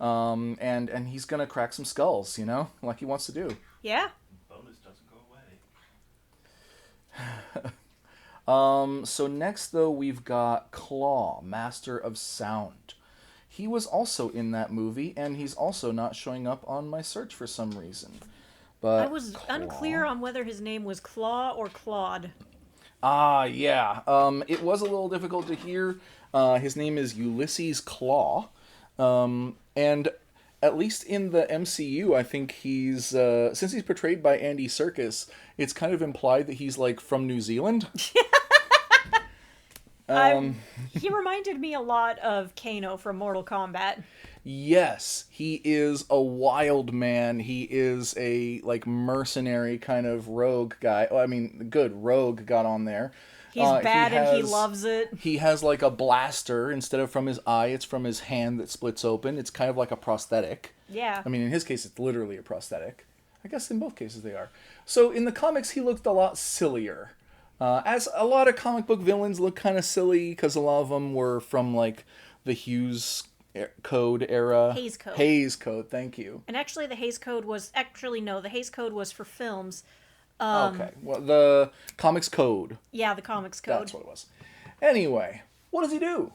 And he's gonna crack some skulls, like he wants to do. Yeah. Bonus doesn't go away. So next though we've got Claw, Master of Sound. He was also in that movie, and he's also not showing up on my search for some reason. But I was Claw... unclear on whether his name was Claw or Claude. Ah, yeah. It was a little difficult to hear. His name is Ulysses Claw. And at least in the MCU, I think he's, since he's portrayed by Andy Serkis, it's kind of implied that he's, like, from New Zealand. He reminded me a lot of Kano from Mortal Kombat. Yes, he is a wild man. He is a, like, mercenary kind of rogue guy. Oh, I mean, good, rogue got on there. He's bad and he loves it. He has, like, a blaster. Instead of from his eye, it's from his hand that splits open. It's kind of like a prosthetic. Yeah. I mean, in his case, it's literally a prosthetic. I guess in both cases they are. So in the comics, he looked a lot sillier. As a lot of comic book villains look kind of silly, because a lot of them were from, like, the Hughes Code era. Hays Code. Hays Code, thank you. And actually the Hays Code was... Actually, no, the Hays Code was for films. Okay, well, the comics code. Yeah, the comics code. That's what it was. Anyway, what does he do?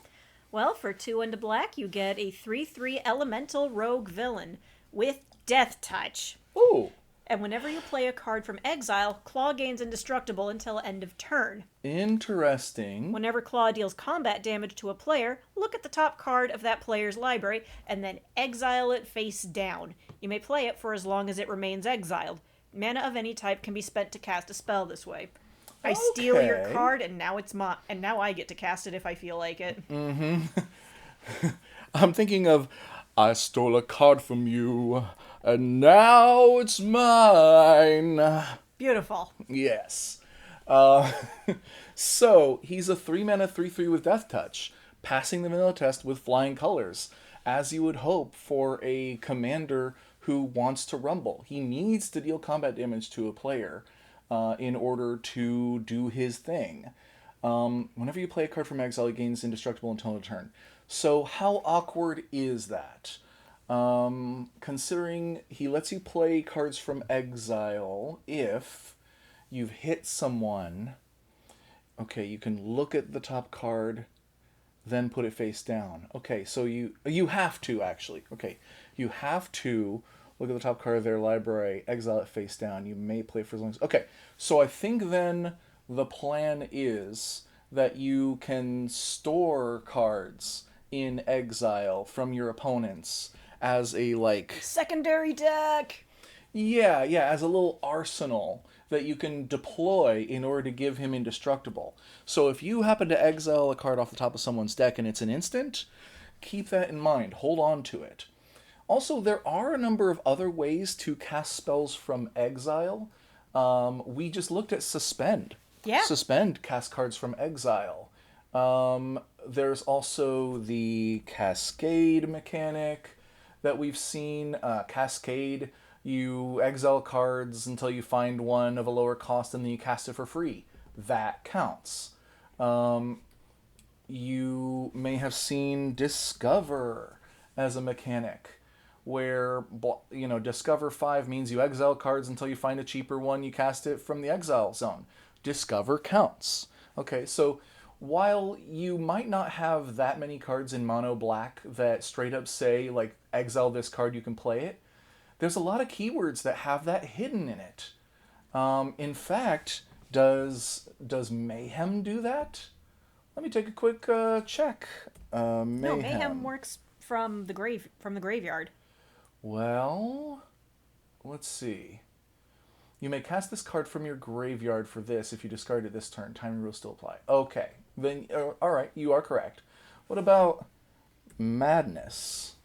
Well, for 2 into black, you get a 3/3 elemental rogue villain with Death Touch. Ooh, And whenever you play a card from exile, Claw gains indestructible until end of turn. interesting. Whenever Claw deals combat damage to a player, look at the top card of that player's library and then exile it face down. You may play it for as long as it remains exiled. Mana of any type can be spent to cast a spell this way. I steal your Okay. card and now it's and now I get to cast it if I feel like it. I'm thinking of, I stole a card from you, and now it's mine. Beautiful. Yes. So, he's a 3-mana 3/3 with Death Touch, passing the vanilla test with flying colors, as you would hope for a commander who wants to rumble. He needs to deal combat damage to a player in order to do his thing. Whenever you play a card from exile, it gains indestructible until end of turn. So how awkward is that? Considering he lets you play cards from exile if you've hit someone. Okay, you can look at the top card, then put it face down. Okay, so you have to, actually. Okay, you have to look at the top card of their library, exile it face down. You may play for as long as... Okay, so I think then the plan is that you can store cards in exile from your opponents as a, like... Secondary deck! Yeah, as a little arsenal that you can deploy in order to give him indestructible. So if you happen to exile a card off the top of someone's deck and it's an instant, keep that in mind. Hold on to it. Also, there are a number of other ways to cast spells from exile. We just looked at Suspend. Yeah. Suspend casts cards from exile. There's also the Cascade mechanic that we've seen. Cascade, you exile cards until you find one of a lower cost and then you cast it for free. That counts. You may have seen Discover as a mechanic, where, Discover 5 means you exile cards until you find a cheaper one, you cast it from the exile zone. Discover counts. Okay, so while you might not have that many cards in mono black that straight up say, like, exile this card, you can play it, there's a lot of keywords that have that hidden in it. In fact, does Mayhem do that? Let me take a quick check. Mayhem. No, Mayhem works from the graveyard? Well, let's see. You may cast this card from your graveyard for this if you discard it this turn. Timing rules still apply. Okay, then all right, you are correct. What about Madness?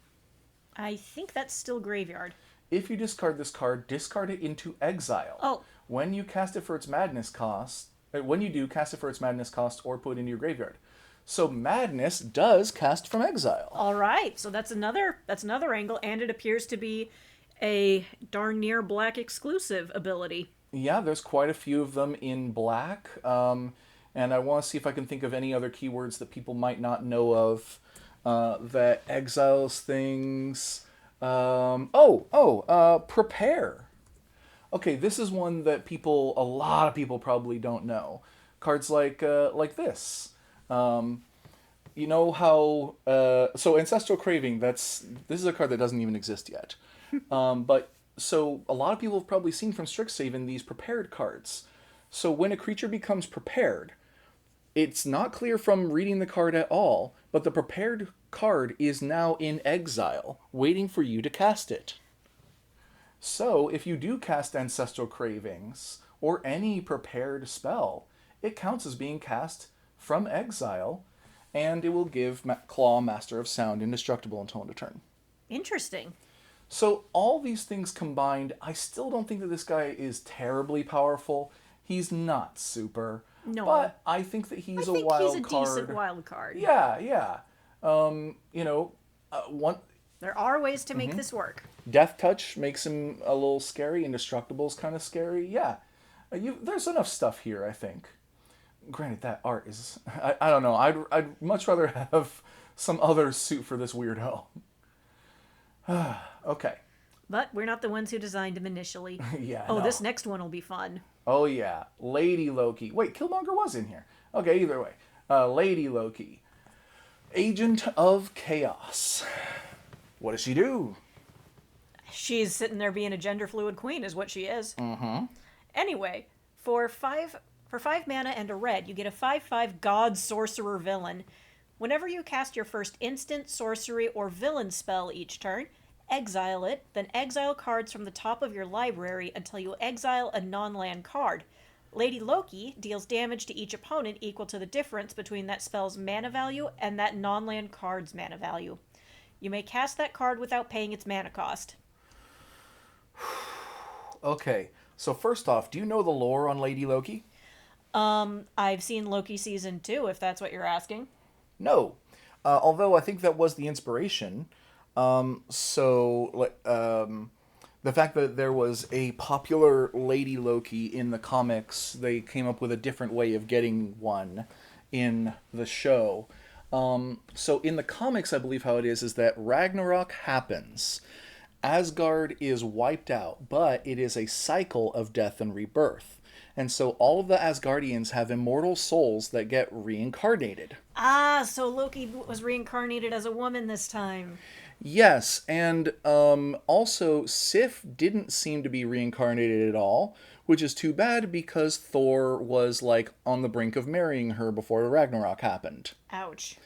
I think that's still graveyard. If you discard this card, discard it into exile. Oh, When you cast it for its madness cost, when you do, cast it for its madness cost or put it into your graveyard. So Madness does cast from exile. all right. So that's another angle, and it appears to be a darn near black exclusive ability. Yeah, there's quite a few of them in black. And I want to see if I can think of any other keywords that people might not know of that exiles things. Prepare. Okay, this is one that a lot of people probably don't know. Cards like this. You know how so Ancestral Craving. This is a card that doesn't even exist yet. But so a lot of people have probably seen from Strixhaven these prepared cards. So when a creature becomes prepared, it's not clear from reading the card at all, but the prepared card is now in exile, waiting for you to cast it. So if you do cast Ancestral Cravings or any prepared spell, it counts as being cast from exile, and it will give Claw, Master of Sound, indestructible until end of turn. Interesting. So all these things combined, I still don't think that this guy is terribly powerful. He's not super. No. But I think that he's a wild card. He's a decent wild card. Yeah. One There are ways to make this work. Death Touch makes him a little scary. Indestructible's kind of scary. Yeah. There's enough stuff here, I think. Granted, that art is... I don't know. I'd much rather have some other suit for this weirdo. Okay. But we're not the ones who designed him initially. Yeah. Oh, no. this next one will be fun. Oh, yeah. Lady Loki. Wait, Killmonger was in here. Okay, either way. Lady Loki. Agent of Chaos. What does she do? She's sitting there being a gender fluid queen is what she is. Mm-hmm. Anyway, for 5 mana and a red, you get a 5/5 god sorcerer villain. Whenever you cast your first instant, sorcery, or villain spell each turn, exile it, then exile cards from the top of your library until you exile a non-land card. Lady Loki deals damage to each opponent equal to the difference between that spell's mana value and that non-land card's mana value. You may cast that card without paying its mana cost. Okay, so first off, do you know the lore on Lady Loki? I've seen Loki Season 2, if that's what you're asking. No. Although I think that was the inspiration. The fact that there was a popular Lady Loki in the comics, they came up with a different way of getting one in the show. So in the comics, I believe how it is that Ragnarok happens. Asgard is wiped out, but it is a cycle of death and rebirth. And so all of the Asgardians have immortal souls that get reincarnated. Ah, so Loki was reincarnated as a woman this time. Yes, and also Sif didn't seem to be reincarnated at all, which is too bad because Thor was like on the brink of marrying her before Ragnarok happened. Ouch.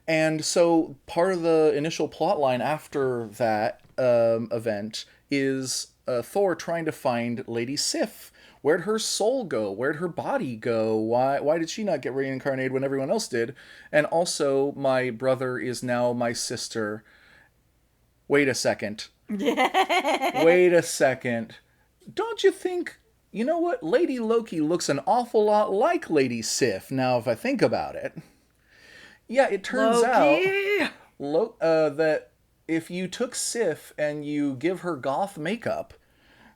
And so part of the initial plotline after that event is Thor trying to find Lady Sif. Where'd her soul go? Where'd her body go? Why did she not get reincarnated when everyone else did? And also, my brother is now my sister. Wait a second. Wait a second. Don't you think, you know what? Lady Loki looks an awful lot like Lady Sif, now if I think about it. Yeah, it turns out that if you took Sif and you give her goth makeup,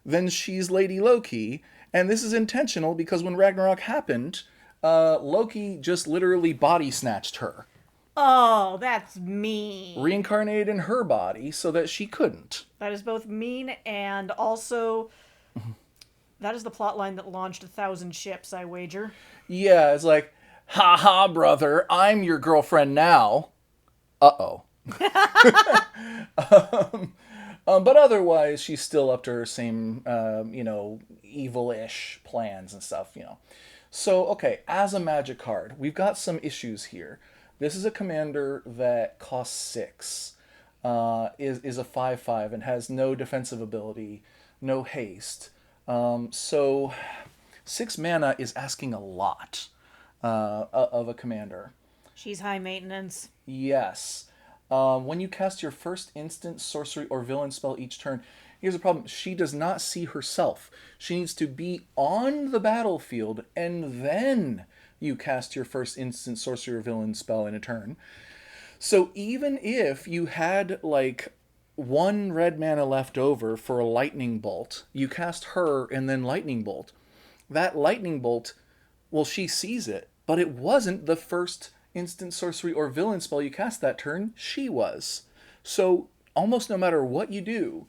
then she's Lady Loki. And this is intentional because when Ragnarok happened, Loki just literally body snatched her. Oh, that's mean. Reincarnated in her body so that she couldn't. That is both mean and also... that is the plotline that launched 1,000 ships, I wager. Yeah, it's like, ha ha, brother, I'm your girlfriend now. Uh-oh. But otherwise, she's still up to her same, evil-ish plans and stuff, So, okay, as a magic card, we've got some issues here. This is a commander that costs 6. is a 5/5 and has no defensive ability, no haste. So 6 mana is asking a lot of a commander. She's high maintenance. Yes. When you cast your first instant, sorcery, or villain spell each turn, here's the problem. She does not see herself. She needs to be on the battlefield, and then you cast your first instant, sorcery, or villain spell in a turn. So even if you had like 1 red mana left over for a lightning bolt, you cast her and then lightning bolt. That lightning bolt, well, she sees it, but it wasn't the first instant sorcery or villain spell you cast that turn. She was. So almost no matter what you do,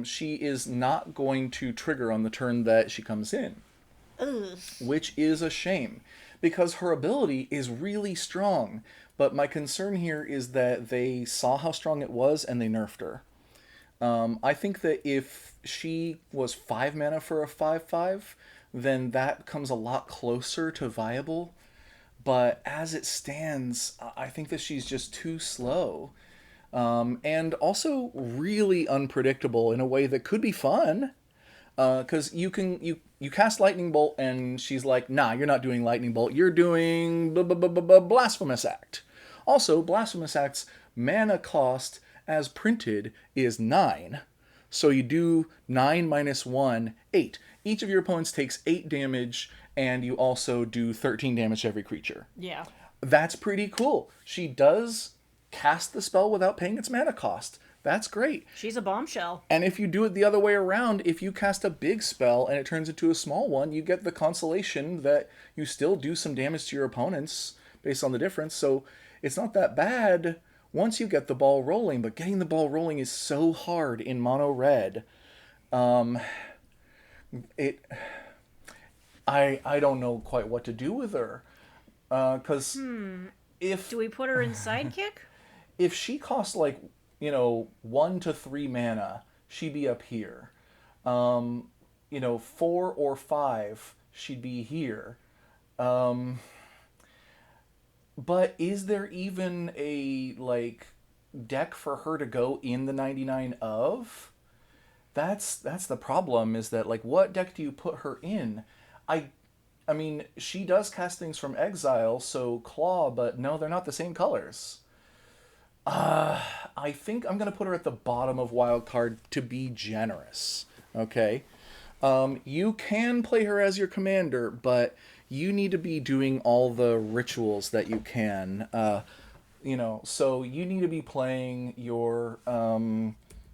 she is not going to trigger on the turn that she comes in, Ugh. which is a shame because her ability is really strong. But my concern here is that they saw how strong it was and they nerfed her. I think that if she was 5 mana for a 5/5, then that comes a lot closer to viable. But as it stands, I think that she's just too slow. And also really unpredictable in a way that could be fun. Because you cast lightning bolt and she's like, nah, you're not doing lightning bolt, you're doing blasphemous act. Also, blasphemous act's mana cost as printed is 9. So you do 9 minus 1, 8. Each of your opponents takes 8 damage, and you also do 13 damage to every creature. Yeah. That's pretty cool. She does cast the spell without paying its mana cost. That's great. She's a bombshell. And if you do it the other way around, if you cast a big spell and it turns into a small one, you get the consolation that you still do some damage to your opponents based on the difference. So it's not that bad once you get the ball rolling, but getting the ball rolling is so hard in mono red. It I don't know quite what to do with her. Because if Do we put her in sidekick? if she costs like 1 to 3 mana, she'd be up here. 4 or 5, she'd be here. But is there even a like deck for her to go in the 99 of? That's the problem, is that like what deck do you put her in? I I mean, she does cast things from exile, so claw, but no, they're not the same colors. I think I'm gonna put her at the bottom of wild card to be generous. Okay. You can play her as your commander, but you need to be doing all the rituals that you can. So you need to be playing your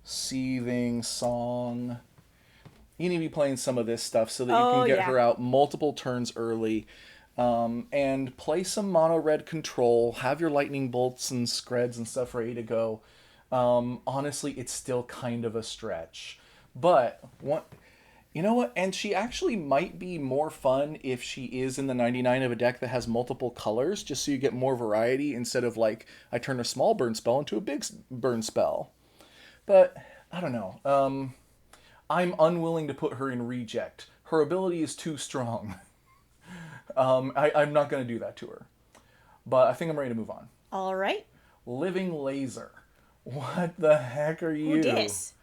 seething song. You need to be playing some of this stuff so that you can get her out multiple turns early. And play some mono red control. Have your lightning bolts and screds and stuff ready to go. Honestly, it's still kind of a stretch. But you know what? And she actually might be more fun if she is in the 99 of a deck that has multiple colors, just so you get more variety instead of like, I turn a small burn spell into a big burn spell. But, I don't know. I'm unwilling to put her in reject. Her ability is too strong. I'm not going to do that to her. But I think I'm ready to move on. All right. Living Laser. What the heck are you? Who dis?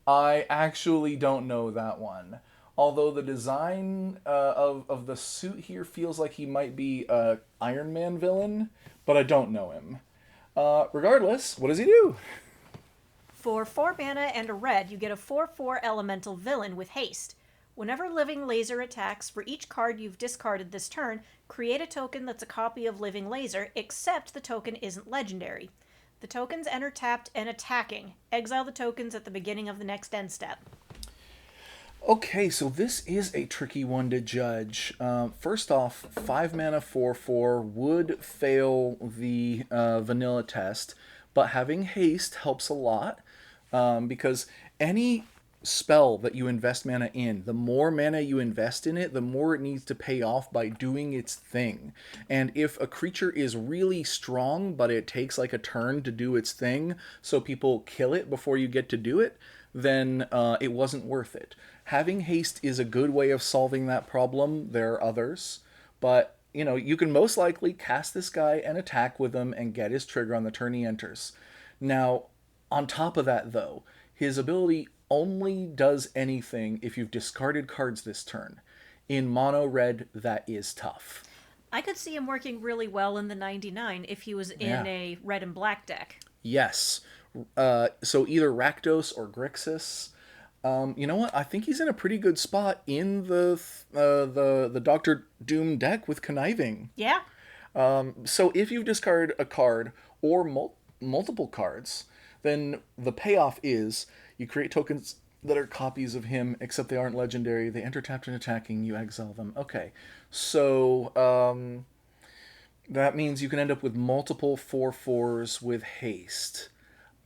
I actually don't know that one. Although the design of the suit here feels like he might be a Iron Man villain, but I don't know him. Regardless, what does he do? For 4 mana and a red, you get a 4/4 elemental villain with haste. Whenever Living Laser attacks, for each card you've discarded this turn, create a token that's a copy of Living Laser, except the token isn't legendary. The tokens enter tapped and attacking. Exile the tokens at the beginning of the next end step. Okay, so this is a tricky one to judge. First off, 5 mana 4/4 would fail the vanilla test, but having haste helps a lot, because any spell that you invest mana in, the more mana you invest in it, the more it needs to pay off by doing its thing. And if a creature is really strong, but it takes like a turn to do its thing, so people kill it before you get to do it, then it wasn't worth it. Having haste is a good way of solving that problem. There are others, but you can most likely cast this guy and attack with him and get his trigger on the turn he enters. Now, On top of that, though, his ability only does anything if you've discarded cards this turn. In mono red, that is tough. I could see him working really well in the 99 if he was in Yeah. a red and black deck. Yes. So either Rakdos or Grixis. You know what? I think he's in a pretty good spot in the Doctor Doom deck with Conniving. Yeah. So if you discard a card or multiple cards, then the payoff is you create tokens that are copies of him, except they aren't legendary. They enter tapped and attacking. You exile them. Okay, so that means you can end up with multiple 4/4s with haste.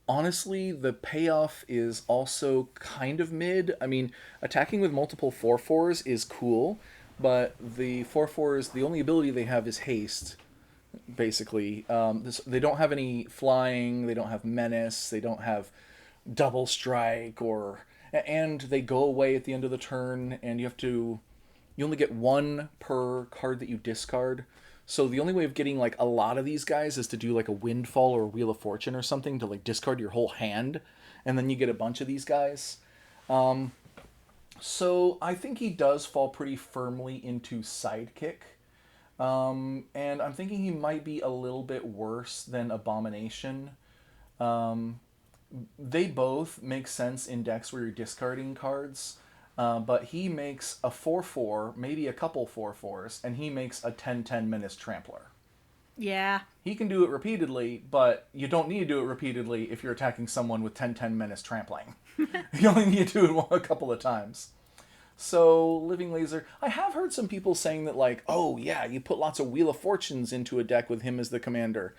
Honestly, the payoff is also kind of mid. I mean, attacking with multiple 4/4s is cool, but the 4/4s, the only ability they have is haste, basically. They don't have any flying, they don't have menace, they don't have double strike, and they go away at the end of the turn, and you only get one per card that you discard. So the only way of getting like a lot of these guys is to do like a windfall or a wheel of fortune or something to like discard your whole hand, and then you get a bunch of these guys. So I think he does fall pretty firmly into sidekick. And I'm thinking he might be a little bit worse than Abomination. They both make sense in decks where you're discarding cards, but he makes a 4/4, maybe a couple 4/4s, and he makes a 10/10 Menace Trampler. Yeah. He can do it repeatedly, but you don't need to do it repeatedly if you're attacking someone with 10/10 Menace Trampling. You only need to do it a couple of times. So, Living Laser, I have heard some people saying that, like, oh yeah, you put lots of Wheel of Fortunes into a deck with him as the commander.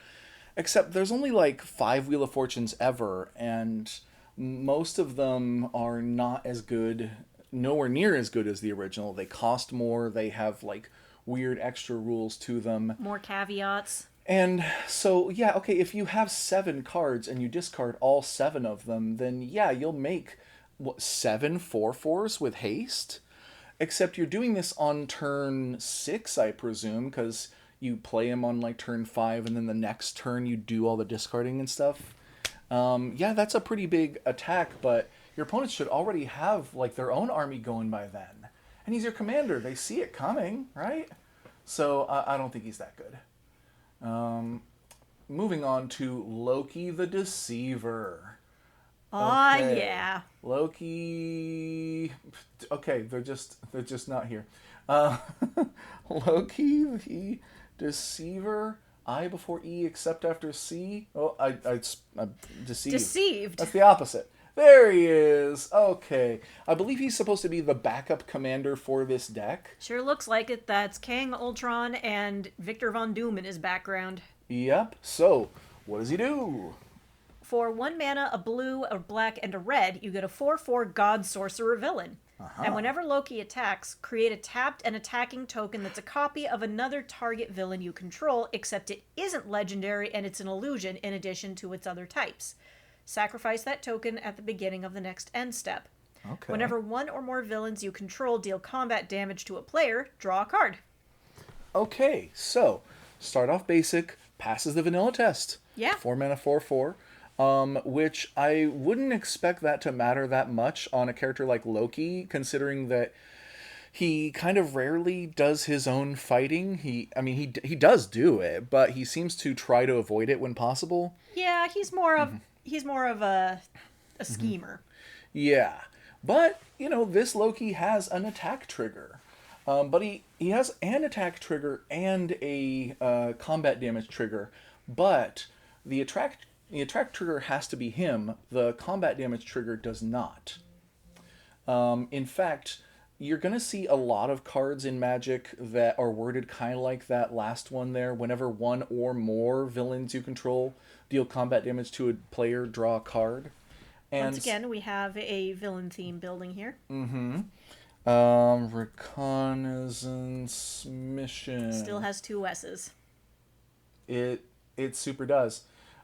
Except there's only like 5 Wheel of Fortunes ever, and most of them are not as good, nowhere near as good as the original. They cost more, they have like weird extra rules to them. More caveats. And so, yeah, okay, if you have 7 cards and you discard all 7 of them, then yeah, you'll make, what, 7 4/4s with haste? Except you're doing this on turn 6, I presume, because you play him on like turn 5, and then the next turn you do all the discarding and stuff. Yeah, that's a pretty big attack, but your opponents should already have like their own army going by then. And he's your commander. They see it coming, right? So I don't think he's that good. Moving on to Loki the Deceiver. Aw, Okay. yeah. Loki. Okay, they're just not here. Uh, Loki the Deceiver. I before E except after C. Oh, I'm deceived. Deceived. That's the opposite. There he is. Okay. I believe he's supposed to be the backup commander for this deck. Sure looks like it. That's Kang, Ultron, and Victor Von Doom in his background. Yep. So, what does he do? For 1 mana, a blue, a black, and a red, you get a 4/4 God Sorcerer villain. And whenever Loki attacks, create a tapped and attacking token that's a copy of another target villain you control, except it isn't legendary and it's an illusion in addition to its other types. Sacrifice that token at the beginning of the next end step. Okay. Whenever 1 or more villains you control deal combat damage to a player, draw a card. Okay, so start off basic, passes the vanilla test. Yeah. 4 mana 4/4. Which I wouldn't expect that to matter that much on a character like Loki, considering that he kind of rarely does his own fighting. He does do it, but he seems to try to avoid it when possible. Yeah, he's more of a schemer. Yeah, but this Loki has an attack trigger, but he has an attack trigger and a combat damage trigger, but the attack trigger has to be him. The combat damage trigger does not. In fact, you're going to see a lot of cards in Magic that are worded kind of like that last one there. Whenever 1 or more villains you control deal combat damage to a player, draw a card. And Once again, we have a villain theme building here. Reconnaissance mission. Still has 2 S's. It super does.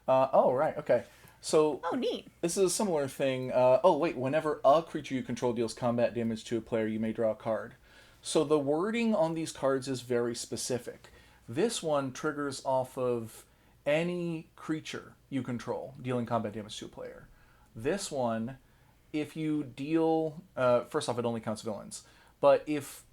Oh, right, okay. So Oh, neat. this is a similar thing. Whenever a creature you control deals combat damage to a player, you may draw a card. So the wording on these cards is very specific. This one triggers off of any creature you control dealing combat damage to a player. This one, if you deal, first off, it only counts villains. But if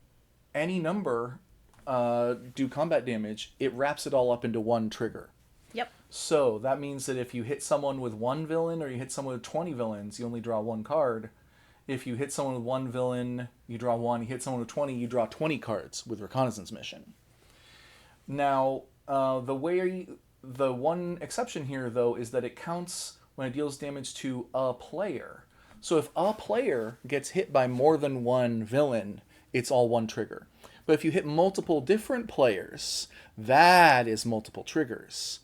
any number do combat damage, it wraps it all up into one trigger. Yep. So that means that if you hit someone with one villain or you hit someone with 20 villains, you only draw one card. If you hit someone with one villain, you draw one. You hit someone with 20, you draw 20 cards with Reconnaissance Mission. Now, the one exception here, though, is that it counts when it deals damage to a player. So if a player gets hit by more than one villain, it's all one trigger. But if you hit multiple different players, that is multiple triggers.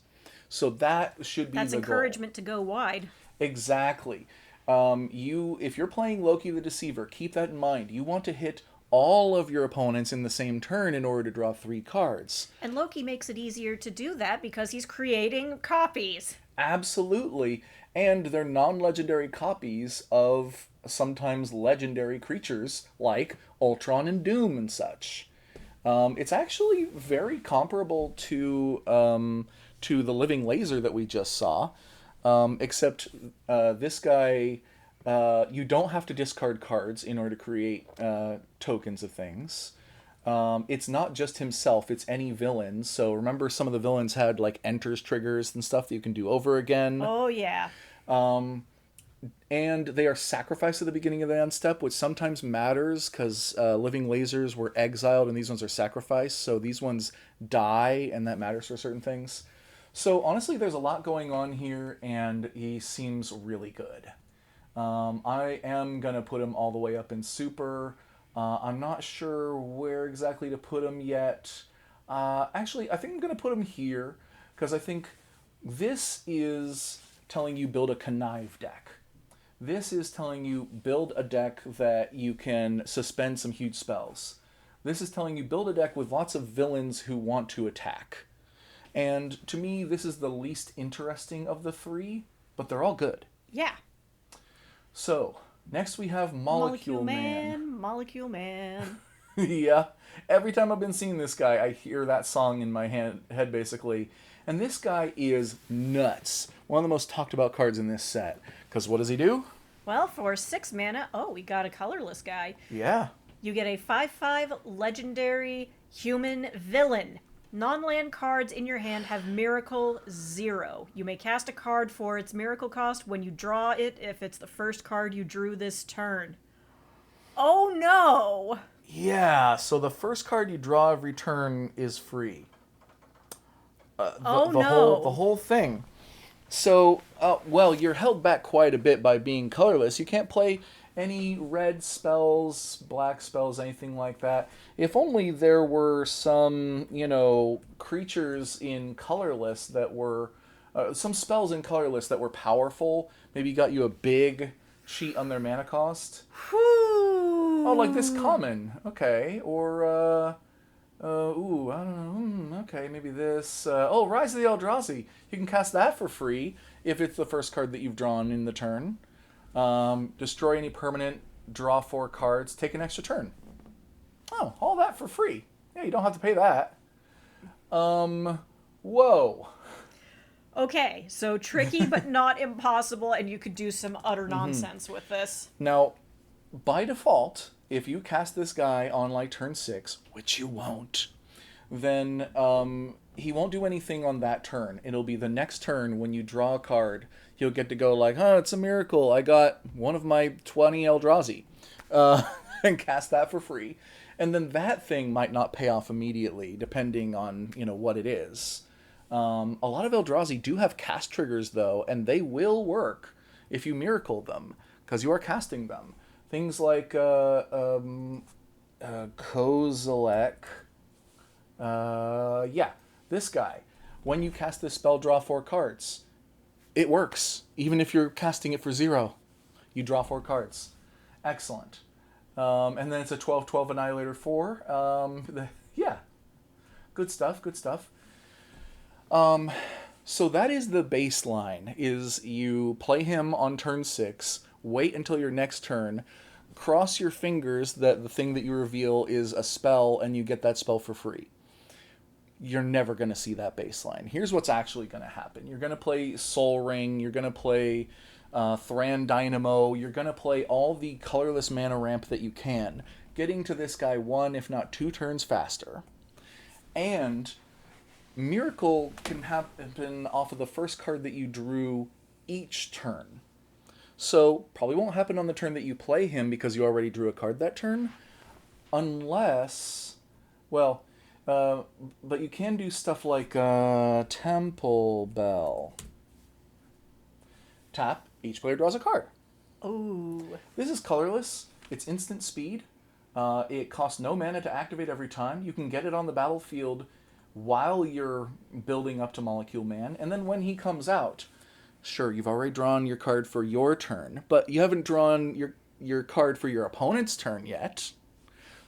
So that should be That's the encouragement to go wide. Exactly. If you're playing Loki the Deceiver, keep that in mind. You want to hit all of your opponents in the same turn in order to draw 3 cards. And Loki makes it easier to do that because he's creating copies. Absolutely. And they're non-legendary copies of sometimes legendary creatures like Ultron and Doom and such. It's actually very comparable to the living laser that we just saw, except this guy, you don't have to discard cards in order to create tokens of things. It's not just himself, it's any villain. So remember, some of the villains had like enters triggers and stuff that you can do over again. Oh, yeah. And they are sacrificed at the beginning of the end step, which sometimes matters because living lasers were exiled and these ones are sacrificed. So these ones die, and that matters for certain things. So honestly, there's a lot going on here, and he seems really good. I am going to put him all the way up in Super. I'm not sure where exactly to put him yet. Actually, I think I'm going to put him here because I think this is telling you build a connive deck. This is telling you build a deck that you can suspend some huge spells. This is telling you build a deck with lots of villains who want to attack. And to me, this is the least interesting of the 3, but they're all good. Yeah. So, next we have Molecule Man. Molecule Man. Yeah. Every time I've been seeing this guy, I hear that song in my head, basically. And this guy is nuts. One of the most talked about cards in this set. Because what does he do? Well, for 6 mana, we got a colorless guy. Yeah. You get a 5/5 legendary human villain. Non-land cards in your hand have Miracle 0. You may cast a card for its Miracle cost when you draw it if it's the first card you drew this turn. Oh no! Yeah, so the first card you draw every turn is free. The whole thing. So, well, you're held back quite a bit by being colorless. You can't play any red spells, black spells, anything like that. If only there were some, creatures in colorless that were, some spells in colorless that were powerful. Maybe got you a big cheat on their mana cost. Whew. Oh, like this common. Okay. Or, I don't know. Okay, maybe this. Rise of the Eldrazi. You can cast that for free if it's the first card that you've drawn in the turn. Destroy any permanent, draw 4 cards, take an extra turn. Oh, all that for free. Yeah, you don't have to pay that. Whoa. Okay, so tricky but not impossible, and you could do some utter nonsense with this. Now, by default, if you cast this guy on like turn 6, which you won't, then he won't do anything on that turn. It'll be the next turn when you draw a card. He'll get to go like, it's a miracle. I got one of my 20 Eldrazi. And cast that for free. And then that thing might not pay off immediately, depending on, what it is. A lot of Eldrazi do have cast triggers, though, and they will work if you miracle them, because you are casting them. Things like Kozilek. This guy. When you cast this spell, draw 4 cards. It works, even if you're casting it for 0. You draw 4 cards. Excellent. And then it's a 12/12 Annihilator 4. Good stuff, good stuff. So that is the baseline, is you play him on turn 6, wait until your next turn, cross your fingers that the thing that you reveal is a spell, and you get that spell for free. You're never going to see that baseline. Here's what's actually going to happen. You're going to play Soul Ring, you're going to play Thran Dynamo. You're going to play all the colorless mana ramp that you can, getting to this guy 1, if not 2 turns faster. And Miracle can happen off of the first card that you drew each turn. So, probably won't happen on the turn that you play him because you already drew a card that turn. Unless, well, but you can do stuff like Temple Bell. Tap, each player draws a card. Ooh. This is colorless. It's instant speed. It costs no mana to activate every time. You can get it on the battlefield while you're building up to Molecule Man. And then when he comes out, sure, you've already drawn your card for your turn, but you haven't drawn your card for your opponent's turn yet.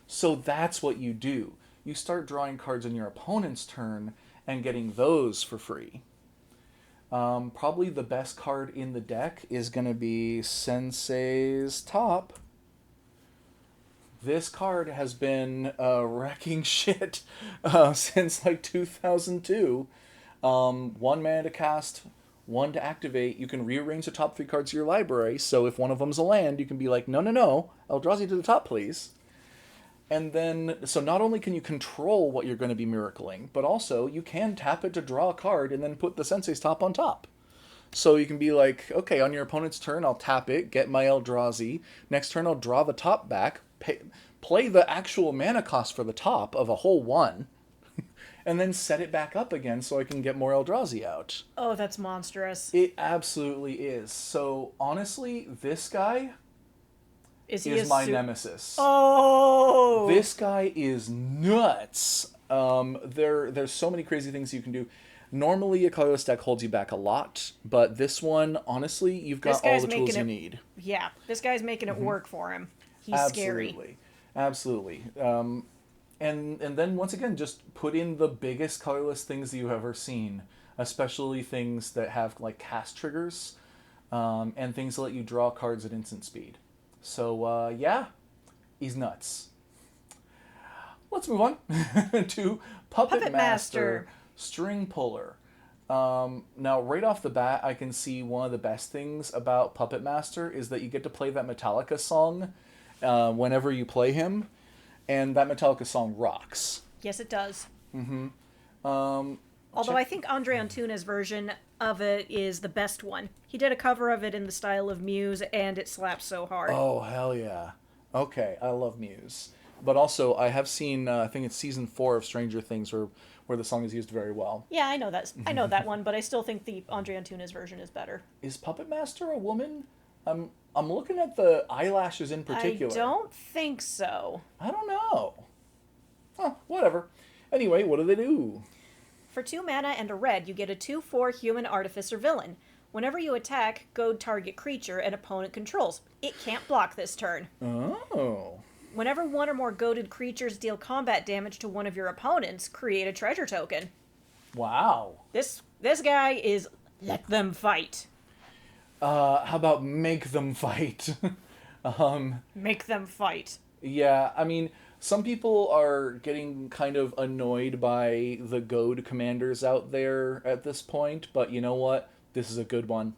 So that's what you do. You start drawing cards on your opponent's turn and getting those for free. Probably the best card in the deck is going to be Sensei's Top. This card has been wrecking shit since like 2002. 1 mana to cast, 1 to activate. You can rearrange the top 3 cards of your library, so if one of them's a land, you can be like, no, Eldrazi to the top, please. And then, so not only can you control what you're going to be miracling, but also you can tap it to draw a card and then put the Sensei's Top on top. So you can be like, okay, on your opponent's turn, I'll tap it, get my Eldrazi. Next turn, I'll draw the top back, play the actual mana cost for the top of a whole 1, and then set it back up again so I can get more Eldrazi out. Oh, that's monstrous. It absolutely is. So, honestly, this guy is my nemesis. Oh! This guy is nuts. There's so many crazy things you can do. Normally, a colorless deck holds you back a lot, but this one, honestly, you've got all the tools you need. Yeah, this guy's making it work for him. He's Absolutely. scary. Absolutely. And then, once again, just put in the biggest colorless things that you've ever seen, especially things that have, like, cast triggers, and things that let you draw cards at instant speed. So, yeah, he's nuts. Let's move on to Puppet Master, String Puller. Now, right off the bat, I can see one of the best things about Puppet Master is that you get to play that Metallica song whenever you play him, and that Metallica song rocks. Yes, it does. Mm-hmm. Although I think Andre Antunes' version of it is the best one. He did a cover of it in the style of Muse, and it slaps so hard. Oh, hell yeah. Okay, I love Muse. But also, I have seen, I think it's season 4 of Stranger Things, where the song is used very well. Yeah, I know that one, but I still think the Andre Antunes version is better. Is Puppet Master a woman? I'm looking at the eyelashes in particular. I don't think so. I don't know. Huh, whatever. Anyway, what do they do? For 2 mana and a red, you get a 2/4 human artificer villain. Whenever you attack, goad target creature an opponent controls. It can't block this turn. Oh. Whenever 1 or more goaded creatures deal combat damage to one of your opponents, create a treasure token. Wow. This guy is let them fight. How about make them fight? Make them fight. Yeah, I mean, some people are getting kind of annoyed by the goad commanders out there at this point, but you know what? This is a good one,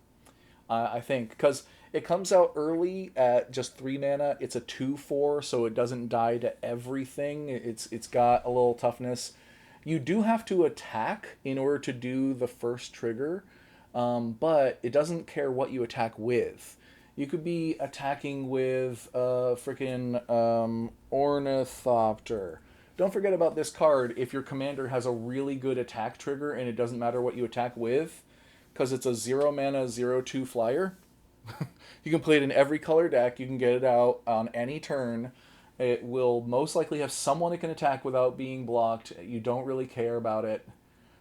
I think, because it comes out early at just 3 mana. It's a 2/4, so it doesn't die to everything. It's got a little toughness. You do have to attack in order to do the first trigger, but it doesn't care what you attack with. You could be attacking with a freaking Ornithopter. Don't forget about this card if your commander has a really good attack trigger and it doesn't matter what you attack with, because it's a 0 mana 0/2 flyer. You can play it in every color deck. You can get it out on any turn. It will most likely have someone it can attack without being blocked. You don't really care about it.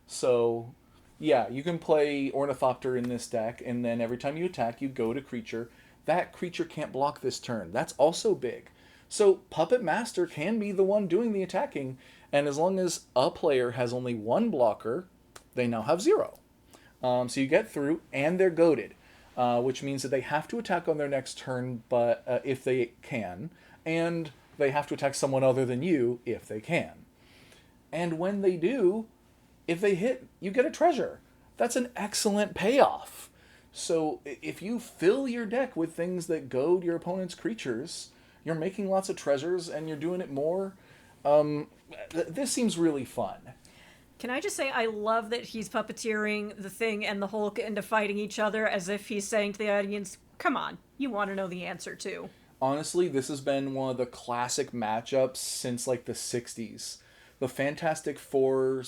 So, yeah, you can play Ornithopter in this deck, and then every time you attack, you go to creature. That creature can't block this turn. That's also big. So, Puppet Master can be the one doing the attacking, and as long as a player has only 1 blocker, they now have 0. So you get through, and they're goaded. Which means that they have to attack on their next turn, but if they can, and they have to attack someone other than you if they can. And when they do, if they hit, you get a treasure. That's an excellent payoff. So if you fill your deck with things that goad your opponent's creatures, you're making lots of treasures and you're doing it more. Um, this seems really fun. Can I just say I love that he's puppeteering the Thing and the Hulk into fighting each other as if he's saying to the audience, come on, you want to know the answer too. Honestly, this has been one of the classic matchups since like the 60s. The Fantastic Four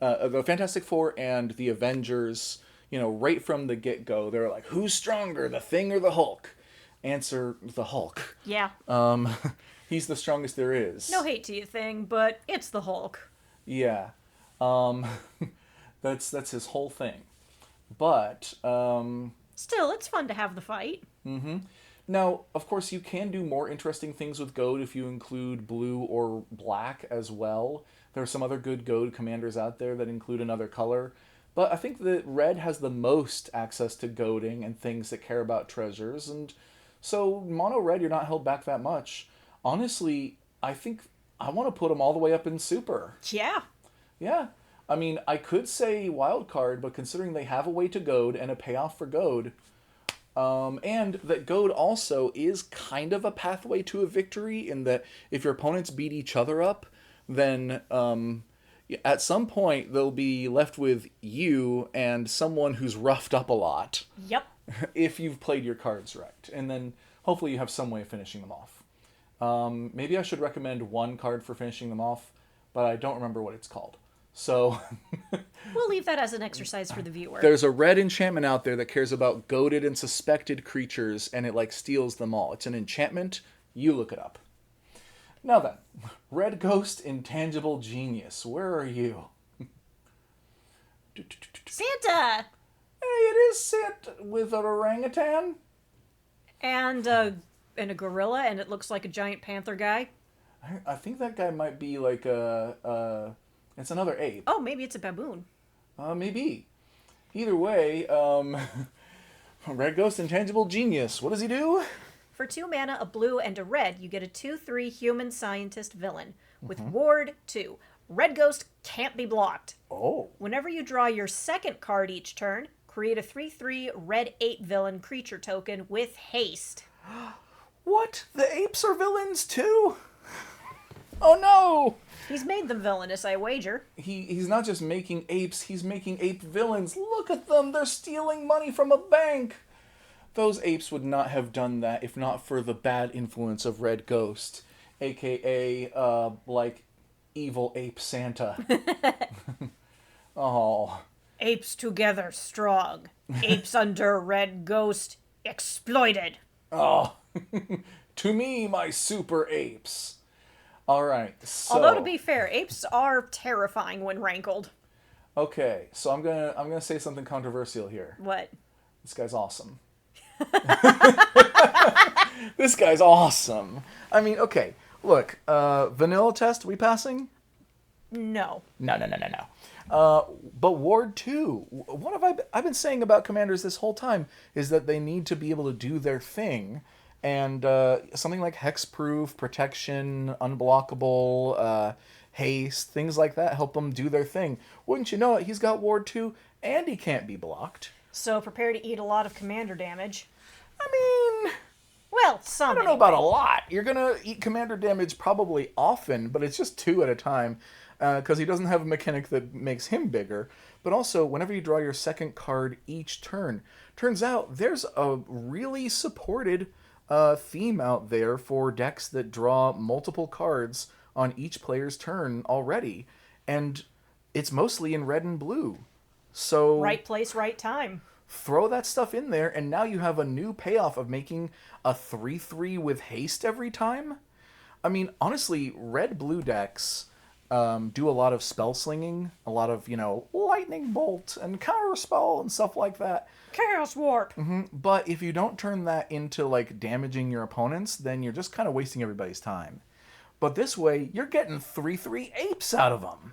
and the Avengers, right from the get-go, they're like, who's stronger, the Thing or the Hulk? Answer, the Hulk. Yeah. Um, he's the strongest there is. No hate to you, Thing, but it's the Hulk. Yeah. Um, that's his whole thing. But, Still, it's fun to have the fight. now, of course, you can do more interesting things with Goad if you include blue or black as well. There are some other good Goad commanders out there that include another color. But I think that red has the most access to goading and things that care about treasures, and so mono red, you're not held back that much. Honestly, I think I want to put them all the way up in super. Yeah. Yeah. I mean, I could say wild card, but considering they have a way to goad and a payoff for goad, and that goad also is kind of a pathway to a victory in that if your opponents beat each other up, then at some point they'll be left with you and someone who's roughed up a lot. Yep. If you've played your cards right. And then hopefully you have some way of finishing them off. Maybe I should recommend one card for finishing them off, but I don't remember what it's called. So We'll leave that as an exercise for the viewer. there's a red enchantment out there that cares about goaded and suspected creatures, and it like steals them all. It's an enchantment. You look it up. Now then, Red Ghost Intangible Genius. Where are you? Santa! Hey, it is Santa with an orangutan. And a gorilla, and it looks like a giant panther guy. I think that guy might be like it's another ape. Oh, maybe it's a baboon. Maybe. Either way, Red Ghost Intangible Genius. What does he do? For 2 mana, a blue, and a red, you get a 2/3 human scientist villain. With Ward 2. Red Ghost can't be blocked. Oh. Whenever you draw your second card each turn, create a 3/3 red ape villain creature token with haste. What? The apes are villains too? Oh no! He's made them villainous, I wager. He's not just making apes, he's making ape villains. Look at them, they're stealing money from a bank. Those apes would not have done that if not for the bad influence of Red Ghost, aka like evil ape Santa. Oh. Apes together strong. Apes under Red Ghost exploited. Oh. To me, my super apes. All right. So, Although to be fair, apes are terrifying when rankled. okay, so I'm gonna say something controversial here. What? This guy's awesome. This guy's awesome. I mean, okay, look, vanilla test, we passing? No. No. But Ward 2, what have I've been saying about commanders this whole time is that they need to be able to do their thing. And something like hexproof, protection, unblockable, haste, things like that help them do their thing. Wouldn't you know it, he's got Ward 2 and he can't be blocked. So prepare to eat a lot of commander damage. I mean, Well, some. I don't know about a lot. You're going to eat commander damage probably often, but it's just 2 at a time because he doesn't have a mechanic that makes him bigger. But also, whenever you draw your second card each turn, turns out there's a really supported theme out there for decks that draw multiple cards on each player's turn already. And it's mostly in red and blue. So Right place, right time. throw that stuff in there, and now you have a new payoff of making a 3/3 with haste every time. I mean, honestly, red-blue decks do a lot of spell slinging, a lot of, lightning bolt and counterspell and stuff like that. Chaos Warp! But if you don't turn that into, like, damaging your opponents, then you're just kind of wasting everybody's time. But this way, you're getting 3/3 apes out of them.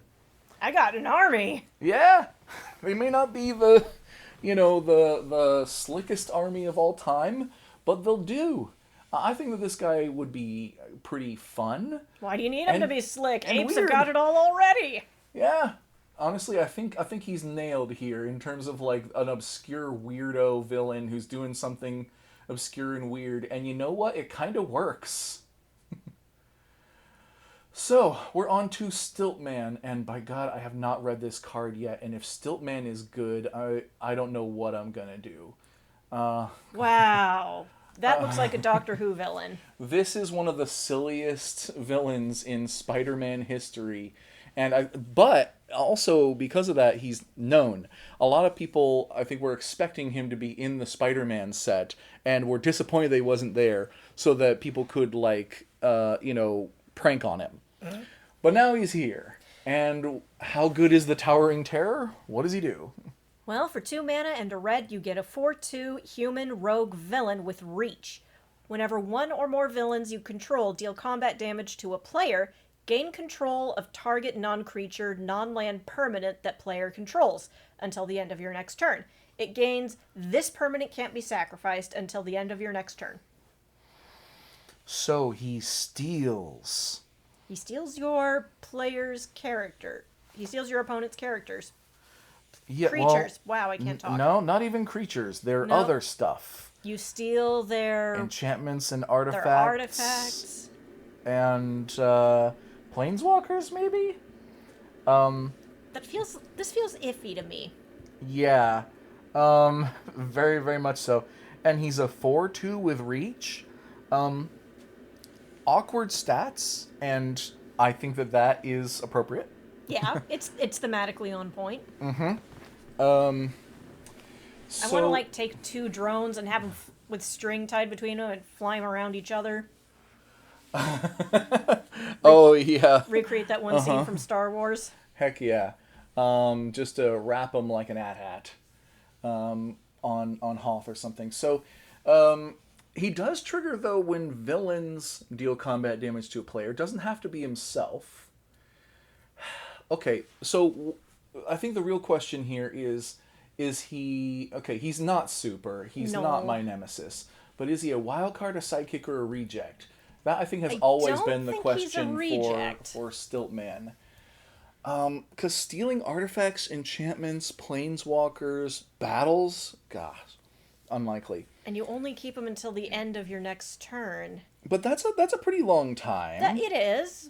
I got an army! Yeah, they may not be the slickest army of all time, but they'll do. I think that this guy would be pretty fun. Why do you need him And- to be slick? and Apes weird. have got it all already! Yeah, honestly, I think he's nailed here in terms of like an obscure weirdo villain who's doing something obscure and weird. And you know what? It kind of works. So we're on to Stiltman, and by God, I have not read this card yet. And if Stiltman is good, I don't know what I'm gonna do. Uh, Wow. That looks like a Doctor Who villain. this is one of the silliest villains in Spider-Man history, but also because of that, he's known. A lot of people, I think, were expecting him to be in the Spider-Man set, and were disappointed that he wasn't there, so that people could prank on him. But now he's here. And how good is the Towering Terror? What does he do? Well, for 2 mana and a red, you get a 4/2 human rogue villain with reach. Whenever one or more villains you control deal combat damage to a player, gain control of target non-creature, non-land permanent that player controls until the end of your next turn. It gains this permanent can't be sacrificed until the end of your next turn. So he steals. He steals your player's character. He steals your opponent's characters. Yeah, Creatures. Wow, I can't talk. No, not even creatures. They're No. other stuff. You steal their Enchantments and artifacts. their artifacts. And planeswalkers, maybe? This feels iffy to me. Yeah. Very, very much so. And he's a 4/2 with reach. Awkward stats, and I think that is appropriate. Yeah, it's thematically on point. Um, I want to like take 2 drones and have them with string tied between them and fly them around each other. Oh yeah, Recreate that one scene from Star Wars. heck yeah. Just to wrap them like an hat, on Hoth or something. So, he does trigger though when villains deal combat damage to a player. Doesn't have to be himself. Okay, so I think the real question here is he okay? He's not super. He's No. not my nemesis. But is he a wild card, a sidekick, or a reject? That I think has I always don't been the think question he's a reject. for Stiltman. Because stealing artifacts, enchantments, planeswalkers, battles, gosh, unlikely. And you only keep them until the end of your next turn. But that's a pretty long time. That it is.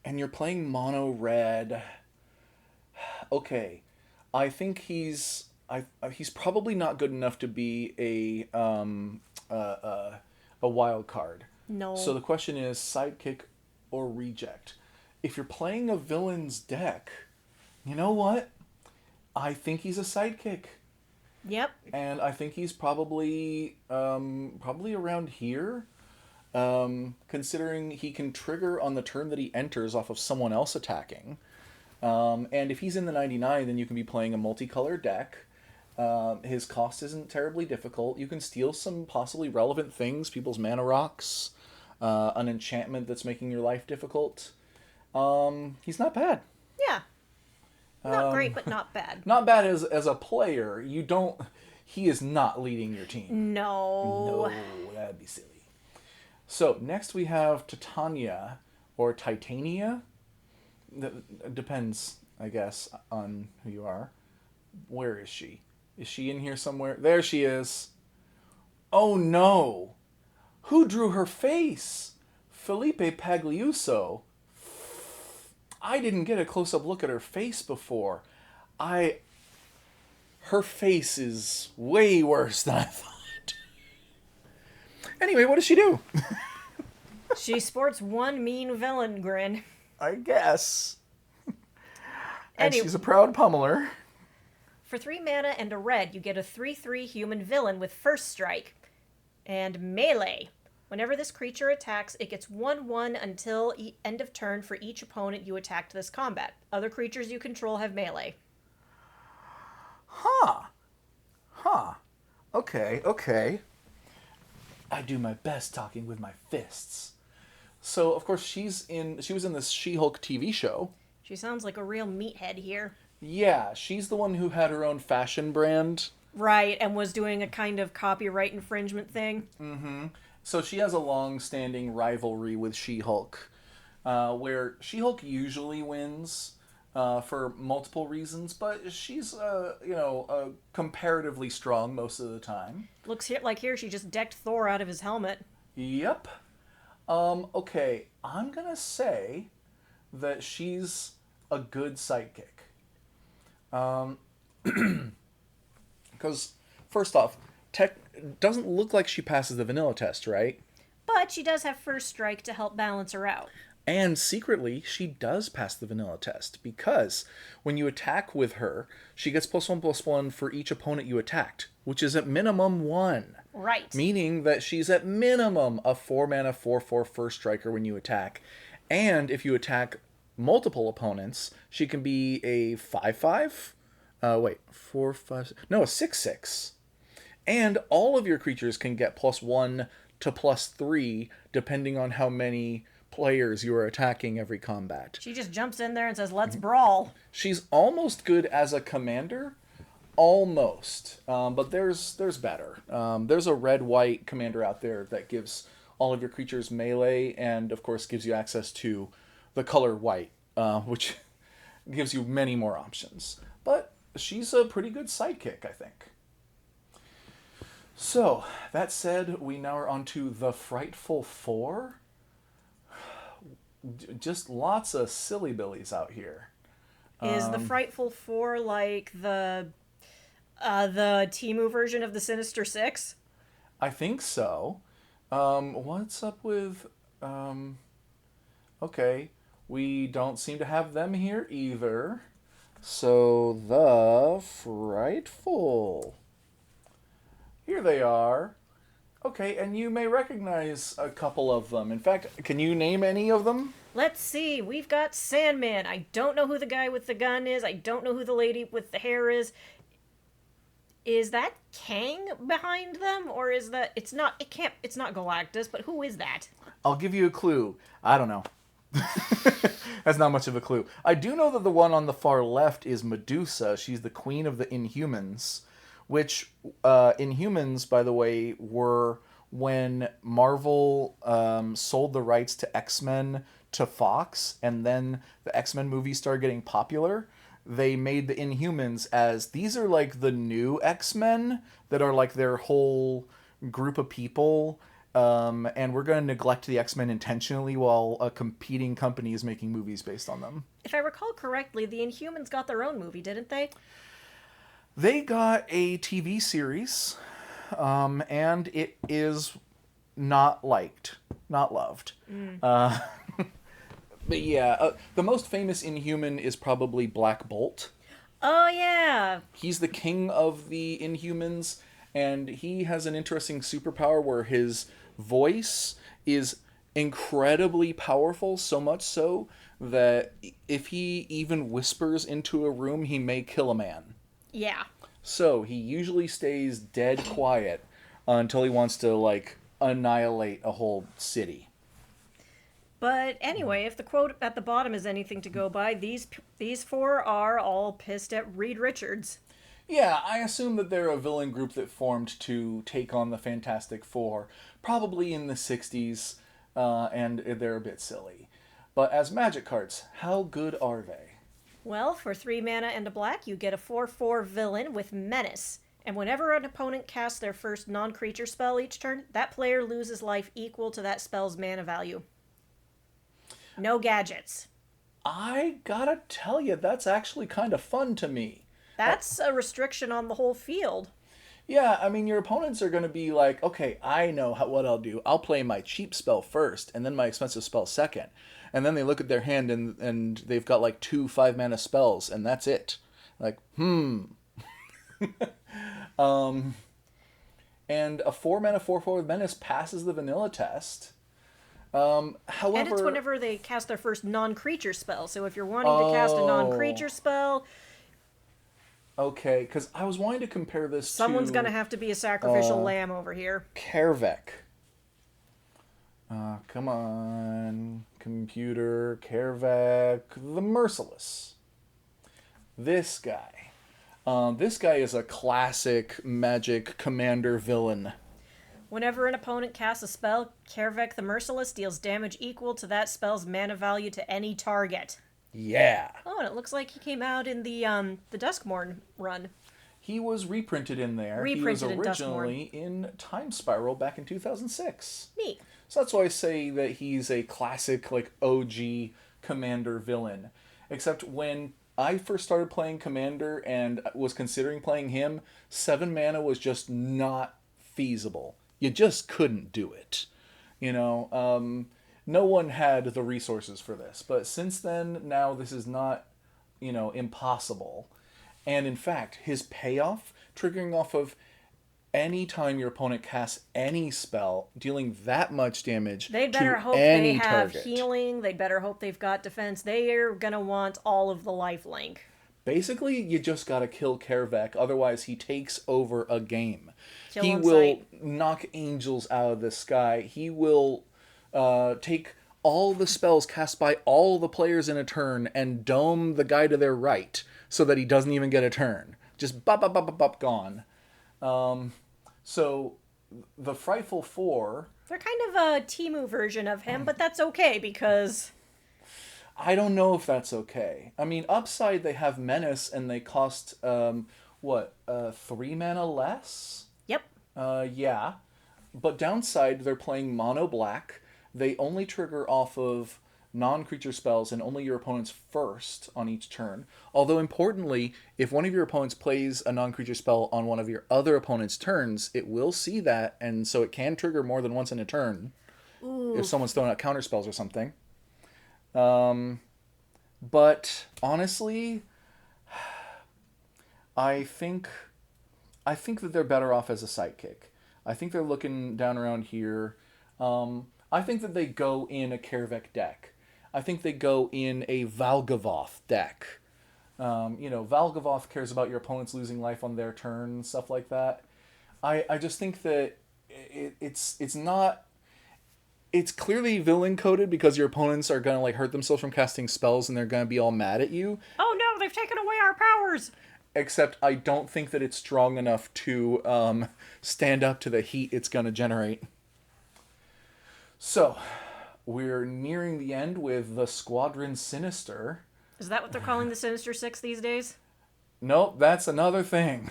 And you're playing mono red. Okay, I think he's probably not good enough to be a wild card. No. So the question is sidekick or reject. If you're playing a villain's deck, you know what? I think he's a sidekick. Yep. And I think he's probably around here. Considering he can trigger on the turn that he enters off of someone else attacking. And if he's in the 99, then you can be playing a multicolored deck. His cost isn't terribly difficult. You can steal some possibly relevant things, people's mana rocks, an enchantment that's making your life difficult. He's not bad. Yeah. Not great, but not bad. Not bad as a player. He is not leading your team. No. No, that'd be silly. So next we have Titania or Titania. That depends, I guess, on who you are. Where is she? Is she in here somewhere? There she is. Oh no! Who drew her face? Felipe Pagliuso. I didn't get a close-up look at her face before. Her face is way worse than I thought. Anyway, what does she do? She sports one mean villain grin. I guess. And Anyway. she's a proud pummeler. For 3 mana and a red, you get a 3/3 human villain with first strike. And melee. Whenever this creature attacks, it gets 1/1 until end of turn for each opponent you attacked this combat. Other creatures you control have melee. Huh. Okay. I do my best talking with my fists. So, of course, she was in this She-Hulk TV show. She sounds like a real meathead here. Yeah, she's the one who had her own fashion brand. Right, and was doing a kind of copyright infringement thing. So she has a long-standing rivalry with She-Hulk. where She-Hulk usually wins for multiple reasons, but she's comparatively strong most of the time. Looks here, like here she just decked Thor out of his helmet. Yep. Okay, I'm gonna say that she's a good sidekick. Because first off, Tech doesn't look like she passes the vanilla test, right? But she does have first strike to help balance her out. And secretly, she does pass the vanilla test because when you attack with her, she gets +1/+1 for each opponent you attacked, which is at minimum 1. Right. Meaning that she's at minimum a 4-mana 4/4 first striker when you attack. And if you attack multiple opponents, she can be a 5/5. Wait, 4, 5. No, a 6/6. And all of your creatures can get +1 to +3 depending on how many players you are attacking every combat. She just jumps in there and says, "Let's brawl." She's almost good as a commander, almost, but there's better. There's a red-white commander out there that gives all of your creatures melee, and of course gives you access to the color white, which gives you many more options. But she's a pretty good sidekick, I think. So, that said, we now are on to the Frightful Four. Just lots of silly billies out here. Is the Frightful Four like the Timu version of the Sinister Six? I think so. What's up with... okay, we don't seem to have them here either. So, the Frightful. Here they are. Okay, and you may recognize a couple of them. In fact, can you name any of them? Let's see. We've got Sandman. I don't know who the guy with the gun is. I don't know who the lady with the hair is. Is that Kang behind them, or is that it's not? It can't. It's not Galactus. But who is that? I'll give you a clue. I don't know. That's not much of a clue. I do know that the one on the far left is Medusa. She's the queen of the Inhumans, which Inhumans, by the way, were when Marvel sold the rights to X-Men to Fox, and then the X-Men movies started getting popular. They made the Inhumans as these are like the new X-Men that are like their whole group of people. And we're going to neglect the X-Men intentionally while a competing company is making movies based on them. If I recall correctly, the Inhumans got their own movie, didn't they? They got a TV series, and it is not liked, not loved. But yeah, the most famous Inhuman is probably Black Bolt. Oh, yeah. He's the king of the Inhumans, and he has an interesting superpower where his voice is incredibly powerful, so much so that if he even whispers into a room, he may kill a man. Yeah. So he usually stays dead quiet until he wants to, like, annihilate a whole city. But anyway, if the quote at the bottom is anything to go by, these four are all pissed at Reed Richards. Yeah, I assume that they're a villain group that formed to take on the Fantastic Four, probably in the 60s, and they're a bit silly. But as magic cards, how good are they? Well, for 3 mana and a black, you get a 4/4 villain with Menace. And whenever an opponent casts their first non-creature spell each turn, that player loses life equal to that spell's mana value. No gadgets. I gotta tell you, that's actually kind of fun to me. That's a restriction on the whole field. Yeah, I mean, your opponents are going to be like, okay, I know what I'll do. I'll play my cheap spell first, and then my expensive spell second. And then they look at their hand, and they've got like 2 5-mana spells, and that's it. Like, And a 4-mana 4/4 Menace passes the vanilla test. However... And it's whenever they cast their first non-creature spell. So if you're wanting to cast a non-creature spell... Okay, because I was wanting to compare this Someone's going to have to be a sacrificial lamb over here. Kervek. Come on, computer. Kervek the Merciless. This guy. This guy is a classic magic commander villain. Whenever an opponent casts a spell, Kervek the Merciless deals damage equal to that spell's mana value to any target. Yeah. Oh, and it looks like he came out in the Duskmourn run. He was reprinted in there. He was Reprinted in originally in Time Spiral back in 2006. Neat. So that's why I say that he's a classic, like, OG Commander villain. Except when I first started playing Commander and was considering playing him, 7 mana was just not feasible. You just couldn't do it. No one had the resources for this. But since then, now this is not, impossible. And in fact, his payoff, triggering off of any time your opponent casts any spell, dealing that much damage They'd better to hope any they have target. healing. They'd better hope they've got defense. They're going to want all of the lifelink. Basically, you just gotta kill Kervek, otherwise he takes over a game. Kill He on will sight. knock angels out of the sky. He will take all the spells cast by all the players in a turn and dome the guy to their right so that he doesn't even get a turn. Just bop, bop, bop, bop, bop, gone. So the Frightful Four... They're kind of a Timu version of him, but that's okay because... I don't know if that's okay. I mean, upside they have Menace and they cost, 3 mana less? Yep. Yeah. But downside, they're playing mono black. They only trigger off of non-creature spells and only your opponent's first on each turn. Although importantly, if one of your opponents plays a non-creature spell on one of your other opponent's turns, it will see that, and so it can trigger more than once in a turn. Ooh. If someone's throwing out counter spells or something. But honestly, I think that they're better off as a sidekick. I think they're looking down around here. I think that they go in a Kervek deck. I think they go in a Valgavoth deck. Valgavoth cares about your opponents losing life on their turn, stuff like that. I just think that it's not... It's clearly villain coded because your opponents are going to hurt themselves from casting spells and they're going to be all mad at you. Oh no, they've taken away our powers! Except I don't think that it's strong enough to stand up to the heat it's going to generate. So, we're nearing the end with the Squadron Sinister. Is that what they're calling the Sinister Six these days? Nope, that's another thing.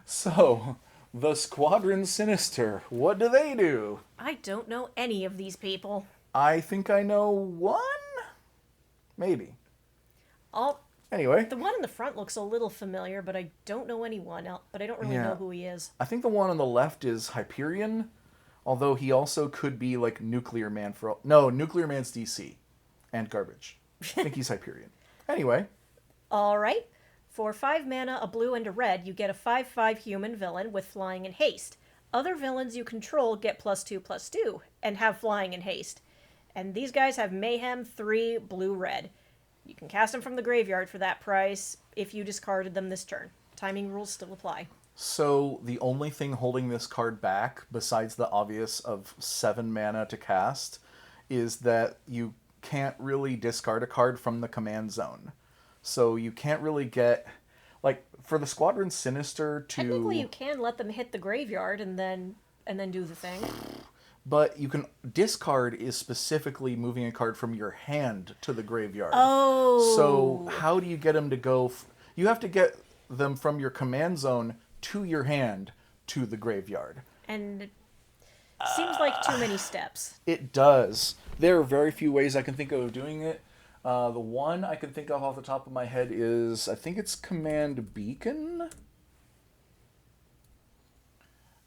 So, the Squadron Sinister, what do they do? I don't know any of these people. I think I know one? Maybe. Anyway. The one in the front looks a little familiar, but I don't know anyone else. But I don't really know who he is. I think the one on the left is Hyperion, although he also could be like Nuclear Man No, Nuclear Man's DC. And garbage. I think he's Hyperion. Anyway. Alright. For 5 mana, a blue and a red, you get a 5/5 human villain with flying and haste. Other villains you control get +2/+2 and have flying and haste. And these guys have Mayhem 3 blue-red. You can cast them from the graveyard for that price if you discarded them this turn. Timing rules still apply. So the only thing holding this card back, besides the obvious of 7 mana to cast, is that you can't really discard a card from the command zone. So you can't really get... for the Squadron Sinister to... Technically, you can let them hit the graveyard and then do the thing. But you can... Discard is specifically moving a card from your hand to the graveyard. Oh! So how do you get them to go... You have to get them from your command zone to your hand to the graveyard. And it seems like too many steps. It does. There are very few ways I can think of doing it. The one I can think of off the top of my head is, I think it's Command Beacon?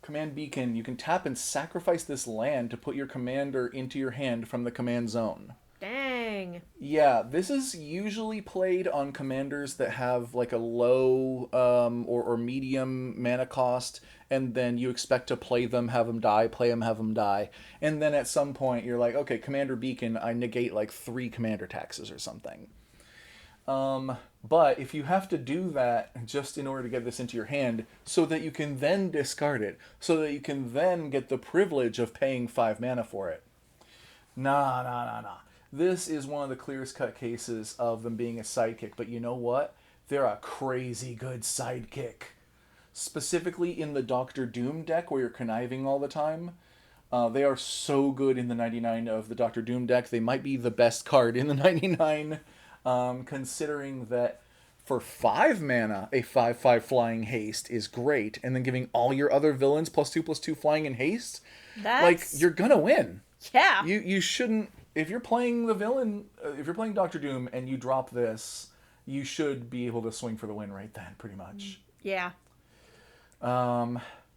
Command Beacon, you can tap and sacrifice this land to put your commander into your hand from the command zone. Dang. Yeah, this is usually played on commanders that have a low or medium mana cost, and then you expect to play them, have them die, play them, have them die. And then at some point you're like, okay, Commander Beacon, I negate 3 commander taxes or something. But if you have to do that just in order to get this into your hand so that you can then discard it, so that you can then get the privilege of paying 5 mana for it. Nah. This is one of the clearest cut cases of them being a sidekick, but you know what? They're a crazy good sidekick. specifically in the Doctor Doom deck where you're conniving all the time. They are so good in the 99 of the Doctor Doom deck. They might be the best card in the 99, considering that for 5 mana, a 5/5 flying haste is great, and then giving all your other villains +2/+2 flying and haste, like, That's you're gonna win. yeah. You shouldn't, if you're playing the villain, if you're playing Doctor Doom and you drop this, you should be able to swing for the win right then, pretty much. Yeah.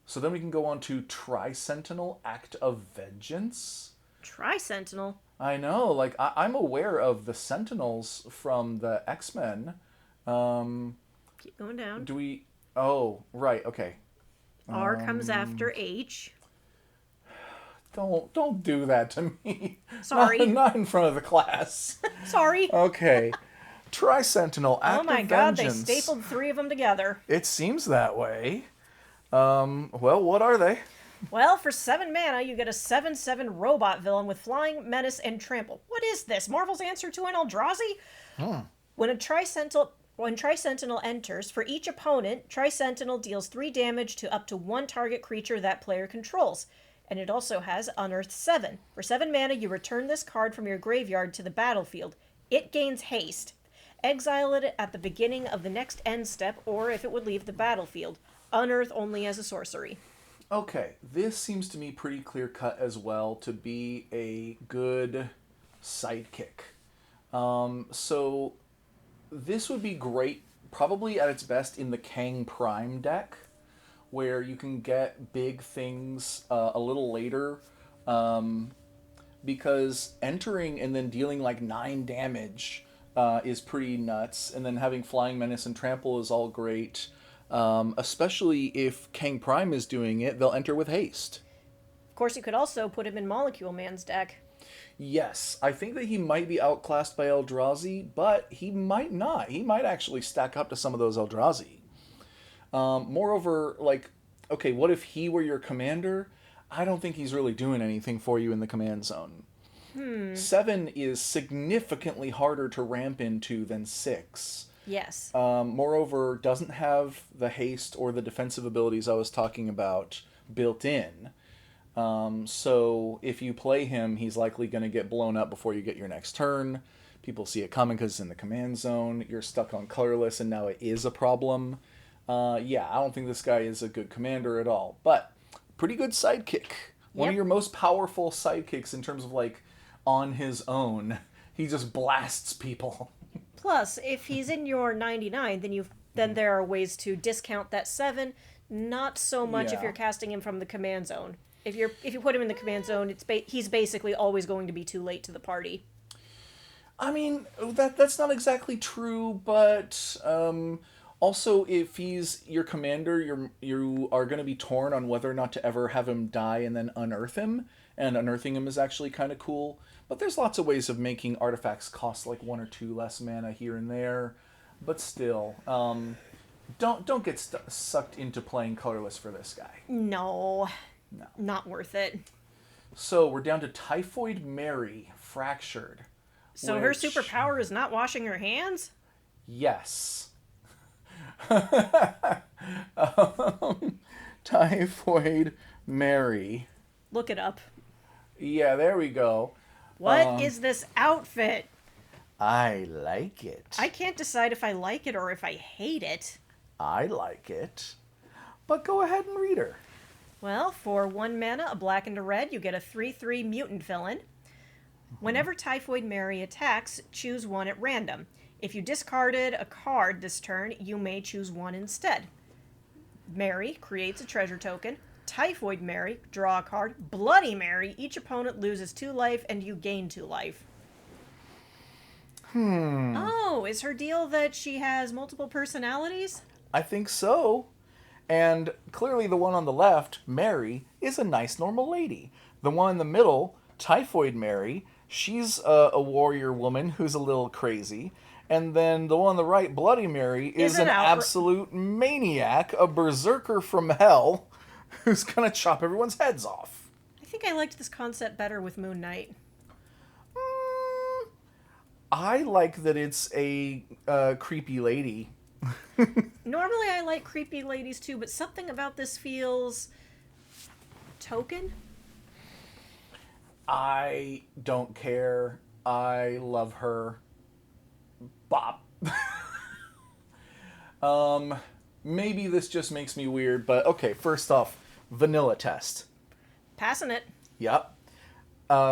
So then we can go on to Tri-Sentinel Act of Vengeance. Tri-Sentinel. I know, like, I'm aware of the Sentinels from the X-Men. Keep going down. Do we... Oh, right, okay. R comes after H. Don't do that to me. Sorry. Not in front of the class. Sorry. Okay. Tri-Sentinel Act Oh my of god, they Vengeance. stapled 3 of them together. It seems that way. Well, what are they? Well, for 7 mana, you get a 7/7 robot villain with flying, menace, and trample. What is this? Marvel's answer to an Eldrazi? When Tri-Sentinel enters, for each opponent, Tri-Sentinel deals 3 damage to up to 1 target creature that player controls. And it also has Unearthed 7. For 7 mana, you return this card from your graveyard to the battlefield. It gains haste. Exile it at the beginning of the next end step, or if it would leave the battlefield. Unearth only as a sorcery. Okay, this seems to me pretty clear-cut as well to be a good sidekick. So this would be great, probably at its best in the Kang Prime deck, where you can get big things a little later, because entering and then dealing like 9 damage is pretty nuts, and then having Flying Menace and Trample is all great. Especially if Kang Prime is doing it, they'll enter with haste. Of course, you could also put him in Molecule Man's deck. Yes, I think that he might be outclassed by Eldrazi, but he might not. He might actually stack up to some of those Eldrazi. Moreover, like, okay, what if he were your commander? I don't think he's really doing anything for you in the command zone. 7 is significantly harder to ramp into than 6. Yes. Moreover, doesn't have the haste or the defensive abilities I was talking about built in. So if you play him, he's likely going to get blown up before you get your next turn. People see it coming because it's in the command zone. You're stuck on colorless, and now it is a problem. Yeah, I don't think this guy is a good commander at all. But pretty good sidekick. One of your most powerful sidekicks in terms of, like, on his own. He just blasts people. Plus, if he's in your 99, then there are ways to discount that 7. Not so much if Yeah. you're casting him from the command zone. If you put him in the command zone, he's basically always going to be too late to the party. I mean, that's not exactly true, but also if he's your commander, you are going to be torn on whether or not to ever have him die and then unearth him, and unearthing him is actually kind of cool. But there's lots of ways of making artifacts cost like 1 or 2 less mana here and there, but still, don't get sucked into playing colorless for this guy. No. Not worth it. So we're down to Typhoid Mary, Fractured. So her superpower is not washing her hands? Yes. Typhoid Mary. Look it up. Yeah, there we go. What is this outfit? I like it. I can't decide if I like it or if I hate it. I like it. But go ahead and read her. Well, for 1 mana, a black and a red, you get a 3/3 mutant villain. Whenever Typhoid Mary attacks, choose 1 at random. If you discarded a card this turn, you may choose 1 instead. Mary creates a treasure token. Typhoid Mary, draw a card. Bloody Mary, each opponent loses 2 life and you gain 2 life. Oh, is her deal that she has multiple personalities? I think so. And clearly the one on the left, Mary, is a nice normal lady. The one in the middle, Typhoid Mary, she's a warrior woman who's a little crazy. And then the one on the right, Bloody Mary, is an absolute maniac, a berserker from hell, who's gonna chop everyone's heads off. I think I liked this concept better with Moon Knight. I like that it's a creepy lady. Normally I like creepy ladies too, but something about this feels token. I don't care. I love her. Bop. Um, Maybe this just makes me weird, but okay, first off, vanilla test. Passing it. Yep.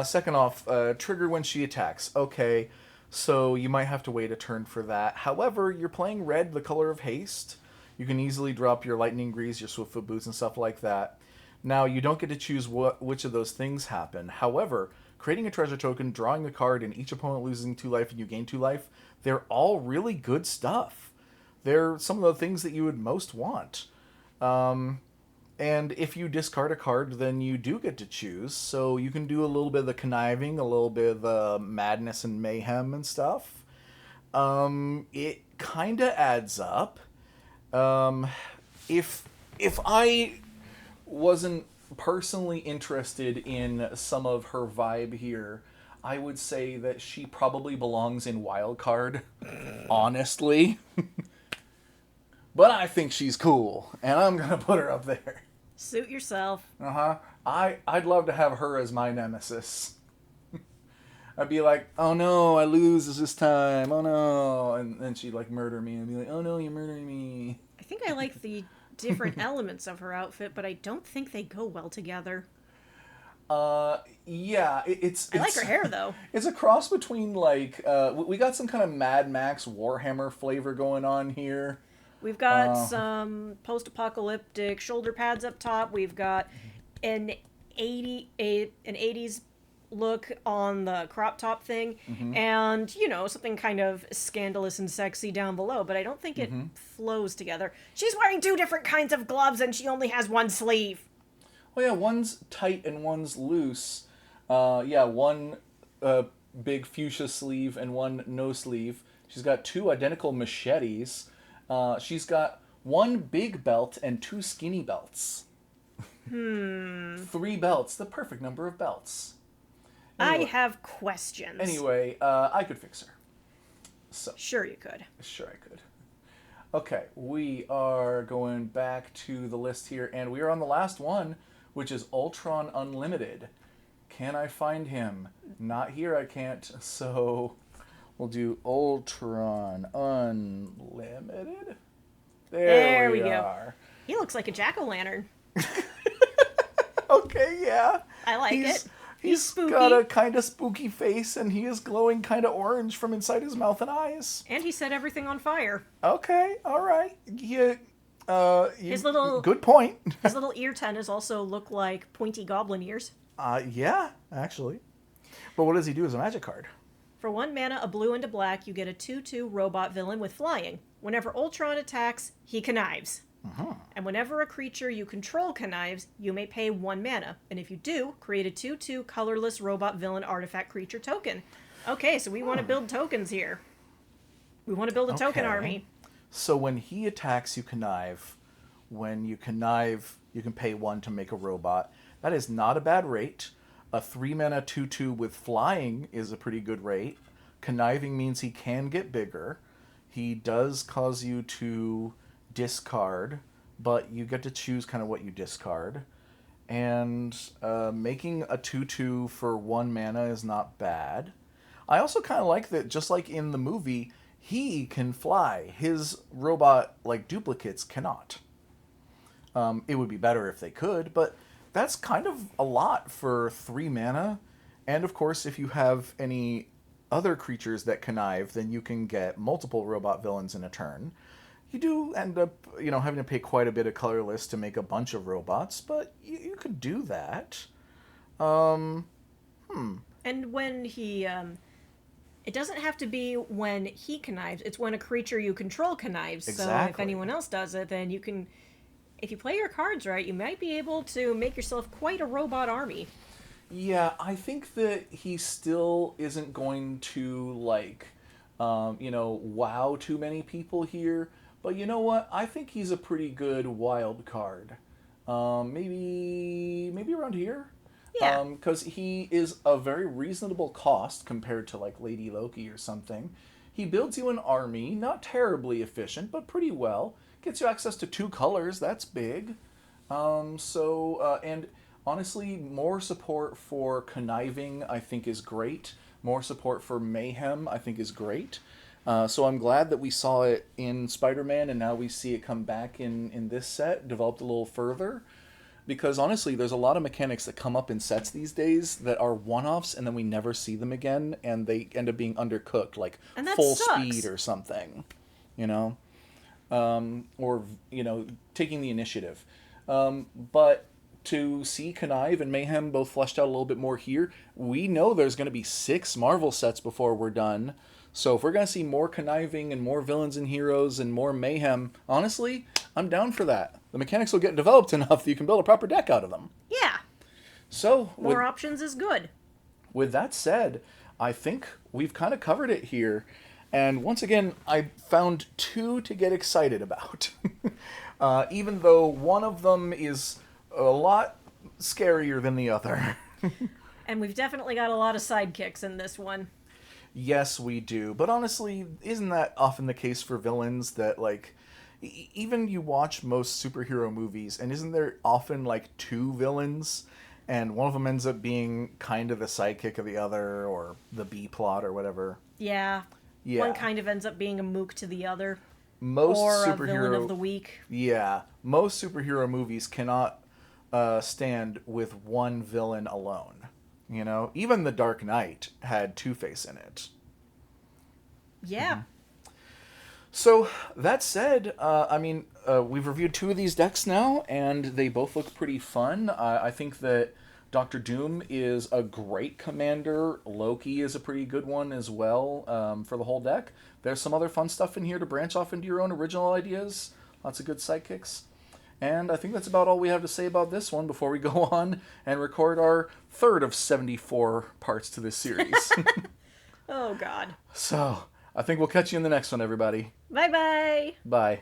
Second off, trigger when she attacks. Okay, so you might have to wait a turn for that. However, you're playing red, the color of haste. You can easily drop your lightning grease, your swiftfoot boots, and stuff like that. Now, you don't get to choose which of those things happen. However, creating a treasure token, drawing a card, and each opponent losing 2 life and you gain 2 life, they're all really good stuff. They're some of the things that you would most want. And if you discard a card, then you do get to choose. So you can do a little bit of the conniving, a little bit of the madness and mayhem and stuff. It kind of adds up. Um, if I wasn't personally interested in some of her vibe here, I would say that she probably belongs in Wildcard, honestly. But I think she's cool, and I'm gonna put her up there. Suit yourself. Uh-huh. I'd love to have her as my nemesis. I'd be like, oh no, I lose this time. Oh no, and then she'd like murder me. I'd be like, oh no, you're murdering me. I think I like the different elements of her outfit, but I don't think they go well together. Yeah, I like her hair though. It's a cross between like we got some kind of Mad Max Warhammer flavor going on here. We've got some post-apocalyptic shoulder pads up top. We've got an 80s look on the crop top thing, and something kind of scandalous and sexy down below. But I don't think it flows together. She's wearing two different kinds of gloves, and she only has one sleeve. Well, yeah, one's tight and one's loose. Yeah, one big fuchsia sleeve and one no sleeve. She's got two identical machetes. She's got one big belt and two skinny belts. 3 belts, the perfect number of belts. Anyway, I have questions. Anyway, I could fix her. So Sure you could. sure I could. Okay, we are going back to the list here, and we are on the last one, which is Ultron Unlimited. Can I find him? Not here, I can't. So we'll do Ultron Unlimited. There we go. are. He looks like a jack-o'-lantern. Okay, yeah. I like it. He's spooky. got a kind of spooky face, and he is glowing kind of orange from inside his mouth and eyes. And he set everything on fire. Okay, all right. His little good point. His little ear tennas also look like pointy goblin ears. Yeah, actually. But what does he do as a magic card? For 1 mana, a blue and a black, you get a 2/2 robot villain with flying. Whenever Ultron attacks, he connives. And whenever a creature you control connives, you may pay 1 mana. And if you do, create a 2/2 colorless robot villain artifact creature token. Okay, so we want to build tokens here. We want to build a token army. So when he attacks, you connive. When you connive, you can pay 1 to make a robot. That is not a bad rate. A 3 mana 2/2 with flying is a pretty good rate. Conniving means he can get bigger. He does cause you to discard, but you get to choose kind of what you discard. And making a 2/2 for 1 mana is not bad. I also kind of like that, just like in the movie, he can fly. His robot, like, duplicates cannot. It would be better if they could, but that's kind of a lot for 3 mana. And of course, if you have any other creatures that connive, then you can get multiple robot villains in a turn. You do end up, having to pay quite a bit of colorless to make a bunch of robots, but you could do that. And when he, it doesn't have to be when he connives, it's when a creature you control connives. Exactly. So if anyone else does it, then you can, if you play your cards right, you might be able to make yourself quite a robot army. Yeah, I think that he still isn't going to, wow too many people here. But you know what? I think he's a pretty good wild card. Maybe around here. Yeah. Because he is a very reasonable cost compared to like Lady Loki or something. He builds you an army, not terribly efficient, but pretty well. Gets you access to 2 colors, that's big. And honestly, more support for conniving, I think, is great. More support for mayhem, I think, is great. So I'm glad that we saw it in Spider-Man, and now we see it come back in this set, developed a little further. Because honestly, there's a lot of mechanics that come up in sets these days that are one-offs, and then we never see them again, and they end up being undercooked, like And that full sucks. speed or something, you know, or taking the initiative. But to see Connive and Mayhem both fleshed out a little bit more here, we know there's going to be 6 Marvel sets before we're done. So if we're going to see more conniving and more villains and heroes and more mayhem, honestly, I'm down for that. The mechanics will get developed enough that you can build a proper deck out of them. Yeah. So More options is good. with that said, I think we've kind of covered it here. And once again, I found 2 to get excited about. Even though one of them is a lot scarier than the other. And we've definitely got a lot of sidekicks in this one. Yes, we do. But honestly, isn't that often the case for villains that, like, even you watch most superhero movies, and isn't there often, like, 2 villains, and one of them ends up being kind of the sidekick of the other, or the B-plot, or whatever? Yeah. Yeah. One kind of ends up being a mook to the other. Most Or a superhero... villain of the week. Yeah. Most superhero movies cannot stand with one villain alone. You know, even The Dark Knight had Two-Face in it. Yeah. Mm-hmm. So, that said, we've reviewed 2 of these decks now, and they both look pretty fun. I think that Doctor Doom is a great commander. Loki is a pretty good one as well for the whole deck. There's some other fun stuff in here to branch off into your own original ideas. Lots of good sidekicks. And I think that's about all we have to say about this one before we go on and record our 3rd of 74 parts to this series. Oh, God. So, I think we'll catch you in the next one, everybody. Bye-bye. Bye.